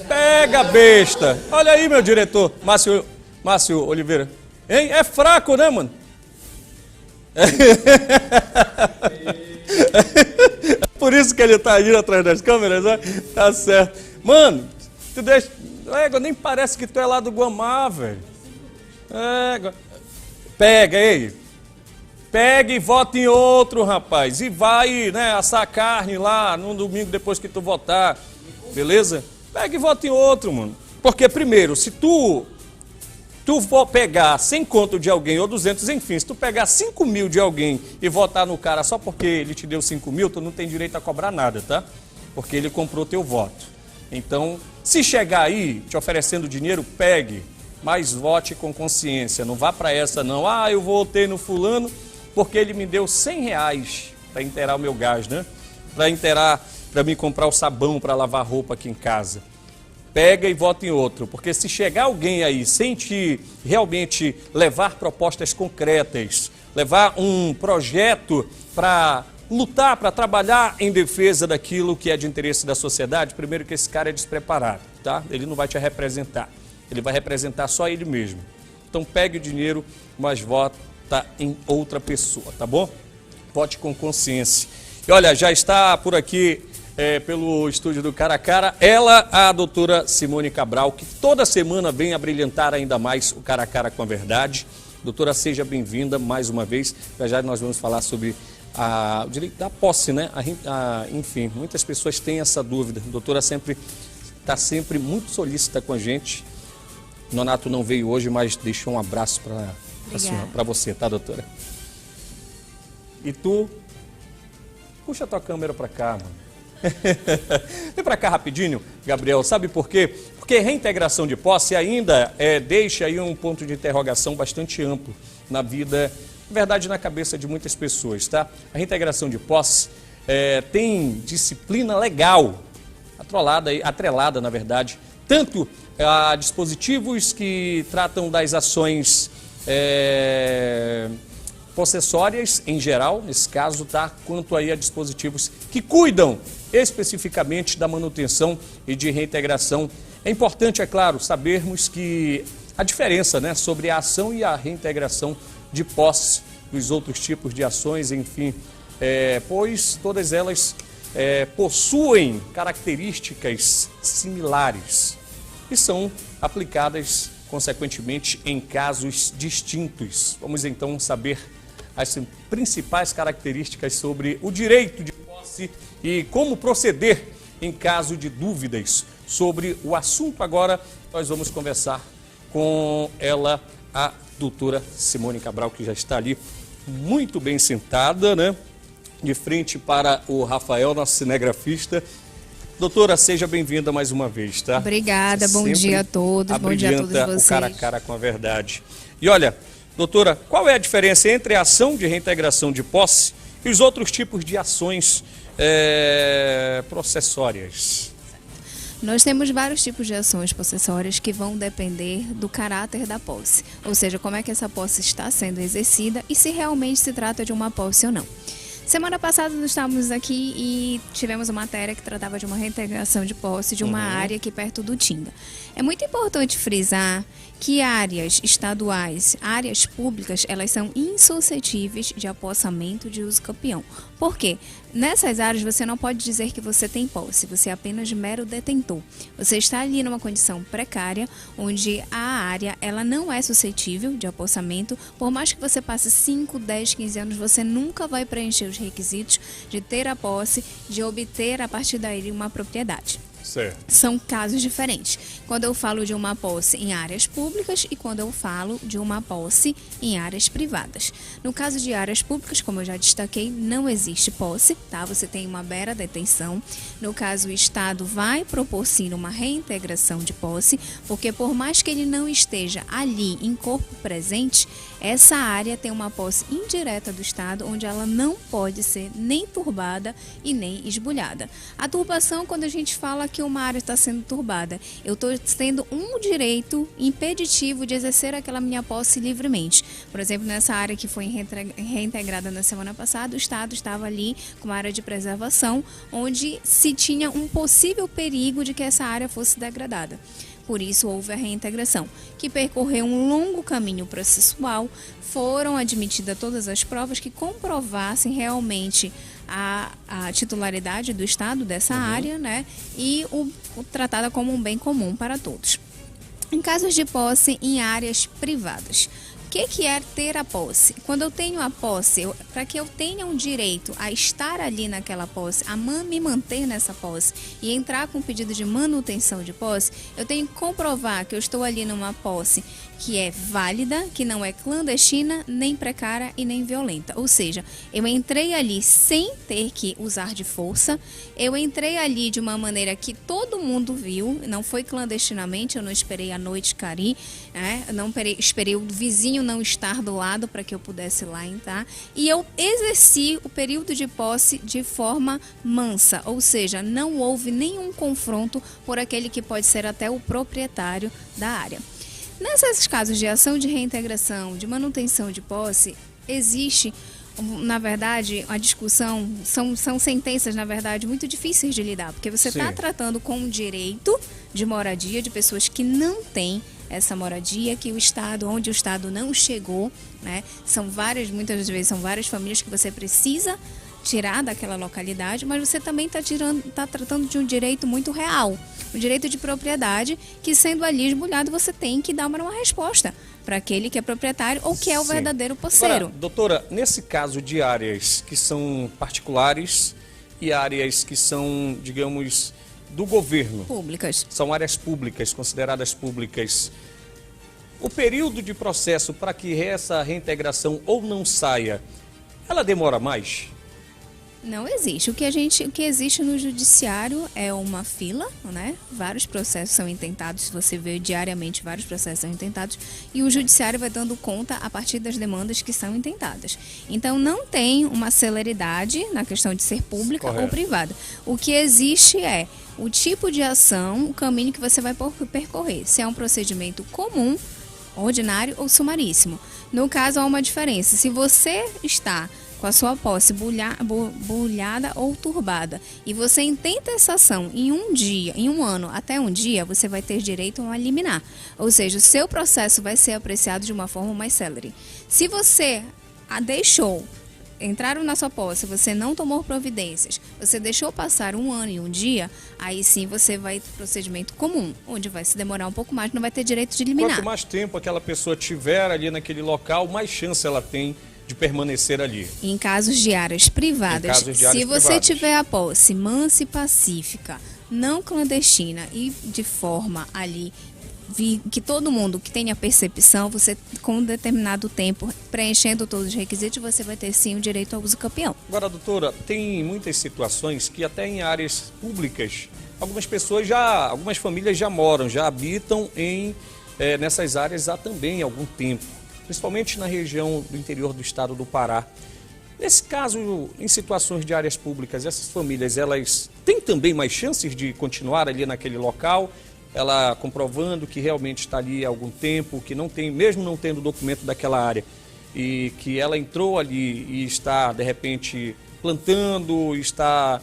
Pega, besta. Olha aí, meu diretor, Márcio Oliveira. Hein? É fraco, né, mano? Por isso que ele tá indo atrás das câmeras, né? Tá certo. Mano, tu deixa... nem parece que tu é lá do Guamá, velho. Pega, ei. Pega e vota em outro, rapaz. E vai, né, assar carne lá no domingo depois que tu votar. Beleza? Pega e vota em outro, mano. Porque, primeiro, se tu for pegar 100 conto de alguém ou 200, enfim, se tu pegar 5 mil de alguém e votar no cara só porque ele te deu 5 mil, tu não tem direito a cobrar nada, tá? Porque ele comprou teu voto. Então, se chegar aí te oferecendo dinheiro, pegue, mas vote com consciência. Não vá pra essa não. Eu votei no fulano porque ele me deu 100 reais para inteirar o meu gás, né? Para me comprar o sabão para lavar roupa aqui em casa. Pega e vota em outro, porque se chegar alguém aí sem te realmente levar propostas concretas, levar um projeto para lutar, para trabalhar em defesa daquilo que é de interesse da sociedade, primeiro que esse cara é despreparado, tá? Ele não vai te representar, ele vai representar só ele mesmo. Então pegue o dinheiro, mas vota em outra pessoa, tá bom? Vote com consciência. E olha, já está por aqui pelo estúdio do Cara a Cara, ela, a doutora Simone Cabral, que toda semana vem a brilhantar ainda mais o Cara a Cara com a verdade. Doutora, seja bem-vinda mais uma vez. Já nós vamos falar sobre o direito da posse, né? Enfim, muitas pessoas têm essa dúvida. A doutora está sempre muito solícita com a gente. Nonato não veio hoje, mas deixou um abraço para você, tá, doutora? E tu, puxa a tua câmera para cá, mano. Vem para cá rapidinho, Gabriel. Sabe por quê? Porque reintegração de posse ainda deixa aí um ponto de interrogação bastante amplo na vida, na verdade, na cabeça de muitas pessoas, tá? A reintegração de posse tem disciplina legal, atrelada, na verdade, tanto a dispositivos que tratam das ações possessórias em geral, nesse caso, tá? Quanto aí a dispositivos que cuidam especificamente da manutenção e de reintegração. É importante, é claro, sabermos que a diferença, né, sobre a ação e a reintegração de posse dos outros tipos de ações, enfim, pois todas elas possuem características similares e são aplicadas, consequentemente, em casos distintos. Vamos então saber as principais características sobre o direito de posse e como proceder em caso de dúvidas sobre o assunto. Agora nós vamos conversar com ela, a doutora Simone Cabral, que já está ali muito bem sentada, né? De frente para o Rafael, nosso cinegrafista. Doutora, seja bem-vinda mais uma vez, tá? Obrigada, bom dia a todos, bom dia a todos vocês. O Cara a Cara com a verdade. E olha, doutora, qual é a diferença entre a ação de reintegração de posse e os outros tipos de ações processórias? Nós temos vários tipos de ações possessórias que vão depender do caráter da posse, ou seja, como é que essa posse está sendo exercida e se realmente se trata de uma posse ou não. Semana passada nós estávamos aqui e tivemos uma matéria que tratava de uma reintegração de posse de uma área aqui perto do Tinga. É muito importante frisar que áreas estaduais, áreas públicas, elas são insuscetíveis de apossamento de uso campeão. Por quê? Nessas áreas você não pode dizer que você tem posse, você é apenas mero detentor. Você está ali numa condição precária, onde a área ela não é suscetível de apossamento. Por mais que você passe 5, 10, 15 anos, você nunca vai preencher os requisitos de ter a posse, de obter a partir daí uma propriedade. Certo. São casos diferentes. Quando eu falo de uma posse em áreas públicas e quando eu falo de uma posse em áreas privadas. No caso de áreas públicas, como eu já destaquei, não existe posse, tá? Você tem uma mera detenção. No caso, o Estado vai propor sim uma reintegração de posse, porque por mais que ele não esteja ali em corpo presente, essa área tem uma posse indireta do Estado, onde ela não pode ser nem turbada e nem esbulhada. A turbação, quando a gente fala que uma área está sendo turbada, eu estou tendo um direito impeditivo de exercer aquela minha posse livremente. Por exemplo, nessa área que foi reintegrada na semana passada, o Estado estava ali com uma área de preservação, onde se tinha um possível perigo de que essa área fosse degradada. Por isso houve a reintegração, que percorreu um longo caminho processual, foram admitidas todas as provas que comprovassem realmente a titularidade do Estado dessa área, né, e o tratada como um bem comum para todos. Em casos de posse em áreas privadas, o que é ter a posse? Quando eu tenho a posse, para que eu tenha um direito a estar ali naquela posse, a me manter nessa posse e entrar com pedido de manutenção de posse, eu tenho que comprovar que eu estou ali numa posse que é válida, que não é clandestina, nem precária e nem violenta. Ou seja, eu entrei ali sem ter que usar de força, eu entrei ali de uma maneira que todo mundo viu, não foi clandestinamente, eu não esperei a noite cair, né? Eu não esperei o vizinho não estar do lado para que eu pudesse lá entrar, e eu exerci o período de posse de forma mansa, ou seja, não houve nenhum confronto por aquele que pode ser até o proprietário da área. Nesses casos de ação de reintegração, de manutenção de posse, existe, na verdade, a discussão, são sentenças, na verdade, muito difíceis de lidar, porque você está tratando com um direito de moradia de pessoas que não têm essa moradia, que onde o Estado não chegou, né? Muitas vezes são várias famílias que você precisa tirar daquela localidade, mas você também está tratando de um direito muito real, um direito de propriedade que, sendo ali esbulhado, você tem que dar uma resposta para aquele que é proprietário ou que é o verdadeiro posseiro. Agora, doutora, nesse caso de áreas que são particulares e áreas que são, digamos, do governo. Públicas. São áreas públicas, consideradas públicas. O período de processo para que essa reintegração ou não saia, ela demora mais? Não existe. O que existe no judiciário é uma fila, né? Vários processos são intentados, se você vê diariamente, vários processos são intentados, e o judiciário vai dando conta a partir das demandas que são intentadas. Então, não tem uma celeridade na questão de ser pública ou privada. O que existe é o tipo de ação, o caminho que você vai percorrer. Se é um procedimento comum, ordinário ou sumaríssimo. No caso, há uma diferença. Se você está com a sua posse bulhada ou turbada, e você intenta essa ação em um dia, em um ano, até um dia, você vai ter direito a uma liminar. Ou seja, o seu processo vai ser apreciado de uma forma mais célere. Se você entraram na sua posse, você não tomou providências, você deixou passar um ano e um dia, aí sim você vai ter procedimento comum, onde vai se demorar um pouco mais, não vai ter direito de liminar. Quanto mais tempo aquela pessoa tiver ali naquele local, mais chance ela tem de permanecer ali. Em casos de áreas privadas, se você tiver a posse mansa e pacífica, não clandestina e de forma ali que todo mundo que tenha percepção, você com um determinado tempo, preenchendo todos os requisitos, você vai ter sim o direito ao uso campeão. Agora, doutora, tem muitas situações que até em áreas públicas, algumas famílias já moram, já habitam nessas áreas há também algum tempo, principalmente na região do interior do estado do Pará. Nesse caso, em situações de áreas públicas, essas famílias, elas têm também mais chances de continuar ali naquele local, ela comprovando que realmente está ali há algum tempo, que não tem, mesmo não tendo documento daquela área, e que ela entrou ali e está, de repente, plantando, está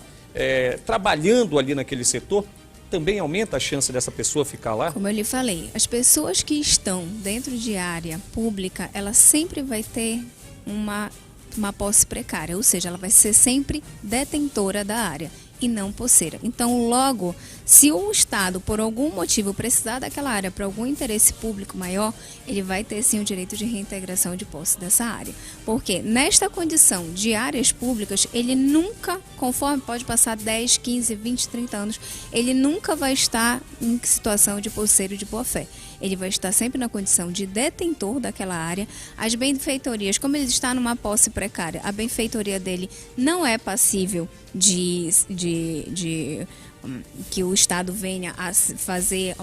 trabalhando ali naquele setor, também aumenta a chance dessa pessoa ficar lá? Como eu lhe falei, as pessoas que estão dentro de área pública, ela sempre vai ter uma posse precária, ou seja, ela vai ser sempre detentora da área e não posseira. Então, logo, se o Estado, por algum motivo, precisar daquela área para algum interesse público maior, ele vai ter sim o direito de reintegração de posse dessa área. Porque nesta condição de áreas públicas, ele nunca, conforme pode passar 10, 15, 20, 30 anos, ele nunca vai estar em situação de posseiro de boa-fé. Ele vai estar sempre na condição de detentor daquela área. As benfeitorias, como ele está numa posse precária, a benfeitoria dele não é passível de que o Estado venha a fazer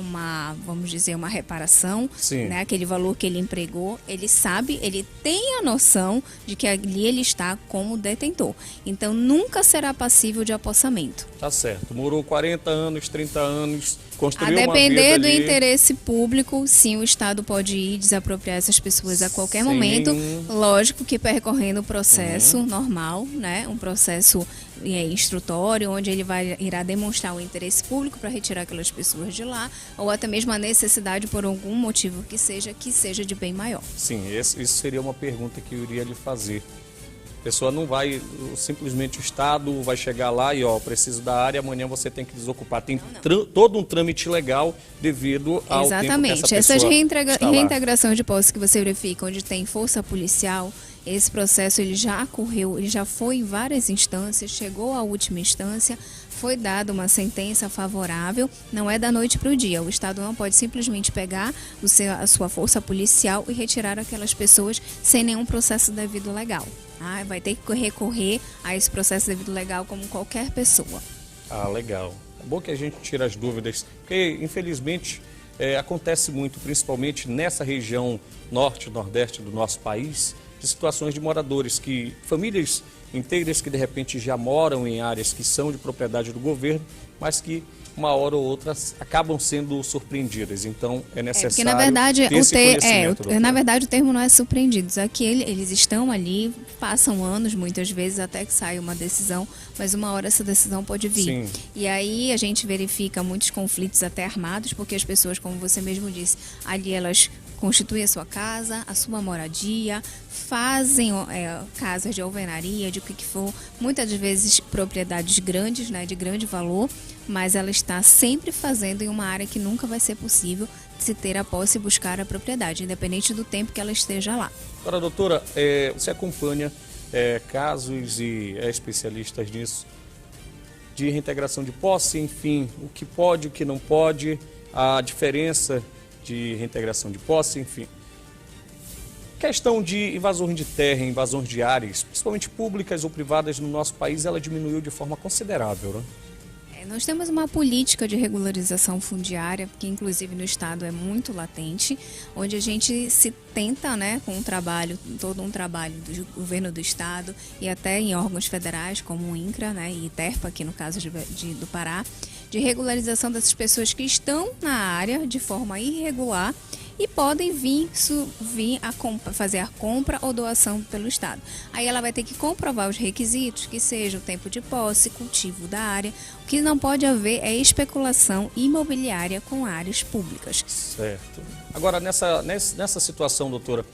vamos dizer, uma reparação, né, aquele valor que ele empregou, ele sabe, ele tem a noção de que ali ele está como detentor. Então, nunca será passível de apossamento. Tá certo. Morou 40 anos, 30 anos, construiu a uma vida depender do ali. interesse público, sim, o Estado pode ir desapropriar essas pessoas a qualquer momento. Lógico que percorrendo o processo normal, né? Um processo instrutório, onde ele irá demonstrar o interesse público para retirar aquelas pessoas de lá, ou até mesmo a necessidade por algum motivo que seja de bem maior. Sim, isso seria uma pergunta que eu iria lhe fazer. A pessoa não vai, simplesmente o Estado vai chegar lá e, preciso da área, amanhã você tem que desocupar. Tem todo um trâmite legal devido ao Exatamente. tempo que essa pessoa está lá. Reintegração de posse que você verifica, onde tem força policial, esse processo ele já ocorreu, ele já foi em várias instâncias, chegou à última instância, foi dada uma sentença favorável, não é da noite para o dia. O Estado não pode simplesmente pegar a sua força policial e retirar aquelas pessoas sem nenhum processo devido legal. Vai ter que recorrer a esse processo devido legal como qualquer pessoa. Legal. É bom que a gente tire as dúvidas, porque infelizmente acontece muito, principalmente nessa região norte, nordeste do nosso país, de situações de moradores, famílias inteiras que de repente já moram em áreas que são de propriedade do governo, mas que uma hora ou outra acabam sendo surpreendidas. Então é necessário porque, na verdade, ter esse conhecimento. na verdade, o termo não é surpreendidos. Aqui eles estão ali, passam anos, muitas vezes, até que saia uma decisão, mas uma hora essa decisão pode vir. Sim. E aí a gente verifica muitos conflitos até armados, porque as pessoas, como você mesmo disse, ali elas constituem a sua casa, a sua moradia, fazem casas de alvenaria, de o que for, muitas vezes propriedades grandes, né, de grande valor, mas ela está sempre fazendo em uma área que nunca vai ser possível se ter a posse e buscar a propriedade, independente do tempo que ela esteja lá. Agora, doutora, você acompanha casos e é especialista nisso, de reintegração de posse, enfim, o que pode, o que não pode, a diferença de reintegração de posse, enfim. Questão de invasão de terra, invasão de áreas, principalmente públicas ou privadas no nosso país, ela diminuiu de forma considerável, né? Nós temos uma política de regularização fundiária, que inclusive no Estado é muito latente, onde a gente se tenta, né, com todo um trabalho do governo do Estado e até em órgãos federais, como o INCRA, né, e ITERPA, aqui no caso do Pará, de regularização dessas pessoas que estão na área de forma irregular e podem vir fazer a compra ou doação pelo Estado. Aí ela vai ter que comprovar os requisitos, que seja o tempo de posse, cultivo da área. O que não pode haver é especulação imobiliária com áreas públicas. Certo. Agora, nessa situação, doutora,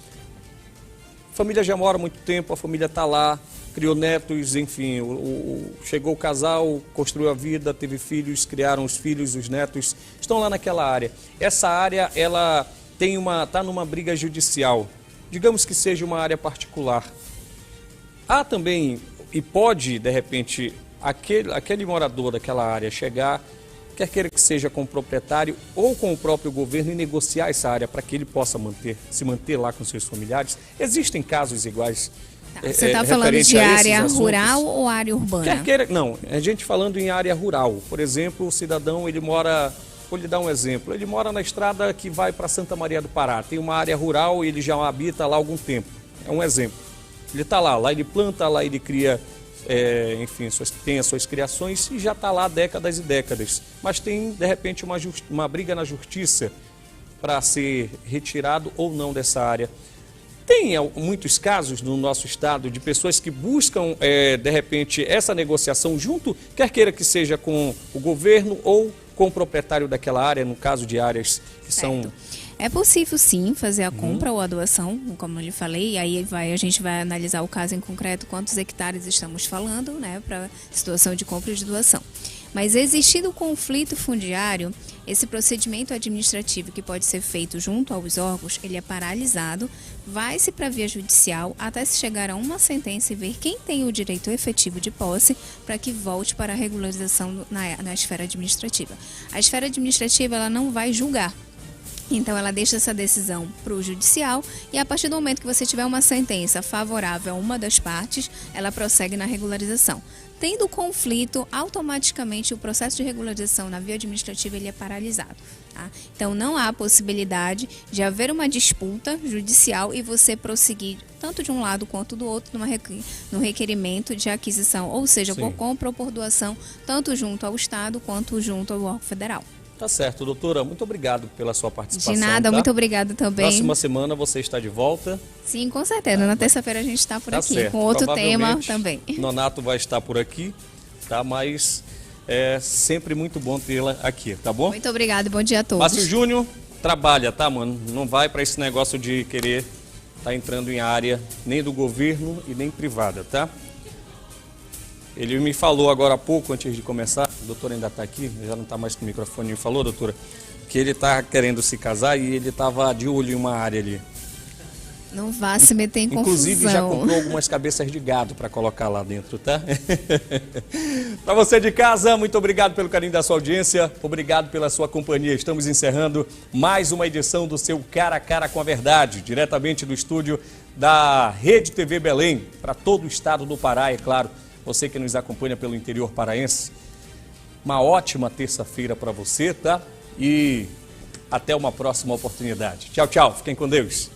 a família já mora há muito tempo, a família está lá, criou netos, enfim, chegou o casal, construiu a vida, teve filhos, criaram os filhos, os netos, estão lá naquela área. Essa área, ela está numa briga judicial, digamos que seja uma área particular. Há também, e pode, de repente, aquele morador daquela área chegar, quer queira que seja com o proprietário ou com o próprio governo, e negociar essa área para que ele possa se manter lá com seus familiares. Existem casos iguais. Você está falando de área rural ou área urbana? Não, a gente falando em área rural. Por exemplo, o cidadão, ele mora, vou lhe dar um exemplo, ele mora na estrada que vai para Santa Maria do Pará. Tem uma área rural e ele já habita lá há algum tempo. É um exemplo. Ele está lá ele planta, lá ele cria, enfim, tem as suas criações e já está lá há décadas e décadas. Mas tem, de repente, uma briga na justiça para ser retirado ou não dessa área. Tem muitos casos no nosso estado de pessoas que buscam, de repente, essa negociação junto, quer queira que seja com o governo ou com o proprietário daquela área, no caso de áreas que são... É possível, sim, fazer a compra ou a doação, como eu lhe falei, aí a gente vai analisar o caso em concreto, quantos hectares estamos falando, né, para situação de compra e de doação. Mas existindo o conflito fundiário, esse procedimento administrativo que pode ser feito junto aos órgãos, ele é paralisado, vai-se para a via judicial até se chegar a uma sentença e ver quem tem o direito efetivo de posse para que volte para a regularização na esfera administrativa. A esfera administrativa ela não vai julgar. Então ela deixa essa decisão para o judicial e a partir do momento que você tiver uma sentença favorável a uma das partes, ela prossegue na regularização. Tendo conflito, automaticamente o processo de regularização na via administrativa ele é paralisado. Tá? Então não há possibilidade de haver uma disputa judicial e você prosseguir tanto de um lado quanto do outro no requerimento de aquisição, ou seja, por compra ou por doação, tanto junto ao Estado quanto junto ao órgão federal. Tá certo, doutora. Muito obrigado pela sua participação. De nada, tá? muito obrigada também. Próxima semana você está de volta. Sim, com certeza. Na terça-feira a gente está por aqui, certo. com outro tema também. Nonato vai estar por aqui, tá? Mas é sempre muito bom tê-la aqui, tá bom? Muito obrigada e bom dia a todos. Márcio Júnior, trabalha, tá, mano? Não vai para esse negócio de querer estar entrando em área nem do governo e nem privada, tá? Ele me falou agora há pouco, antes de começar, a doutora ainda está aqui, já não está mais com o microfone, me falou, doutora, que ele está querendo se casar e ele estava de olho em uma área ali. Não vá se meter em confusão. Inclusive já comprou algumas cabeças de gado para colocar lá dentro, tá? Para você de casa, muito obrigado pelo carinho da sua audiência, obrigado pela sua companhia. Estamos encerrando mais uma edição do seu Cara a Cara com a Verdade, diretamente do estúdio da Rede TV Belém, para todo o estado do Pará, é claro. Você que nos acompanha pelo interior paraense, uma ótima terça-feira para você, tá? E até uma próxima oportunidade. Tchau, tchau. Fiquem com Deus.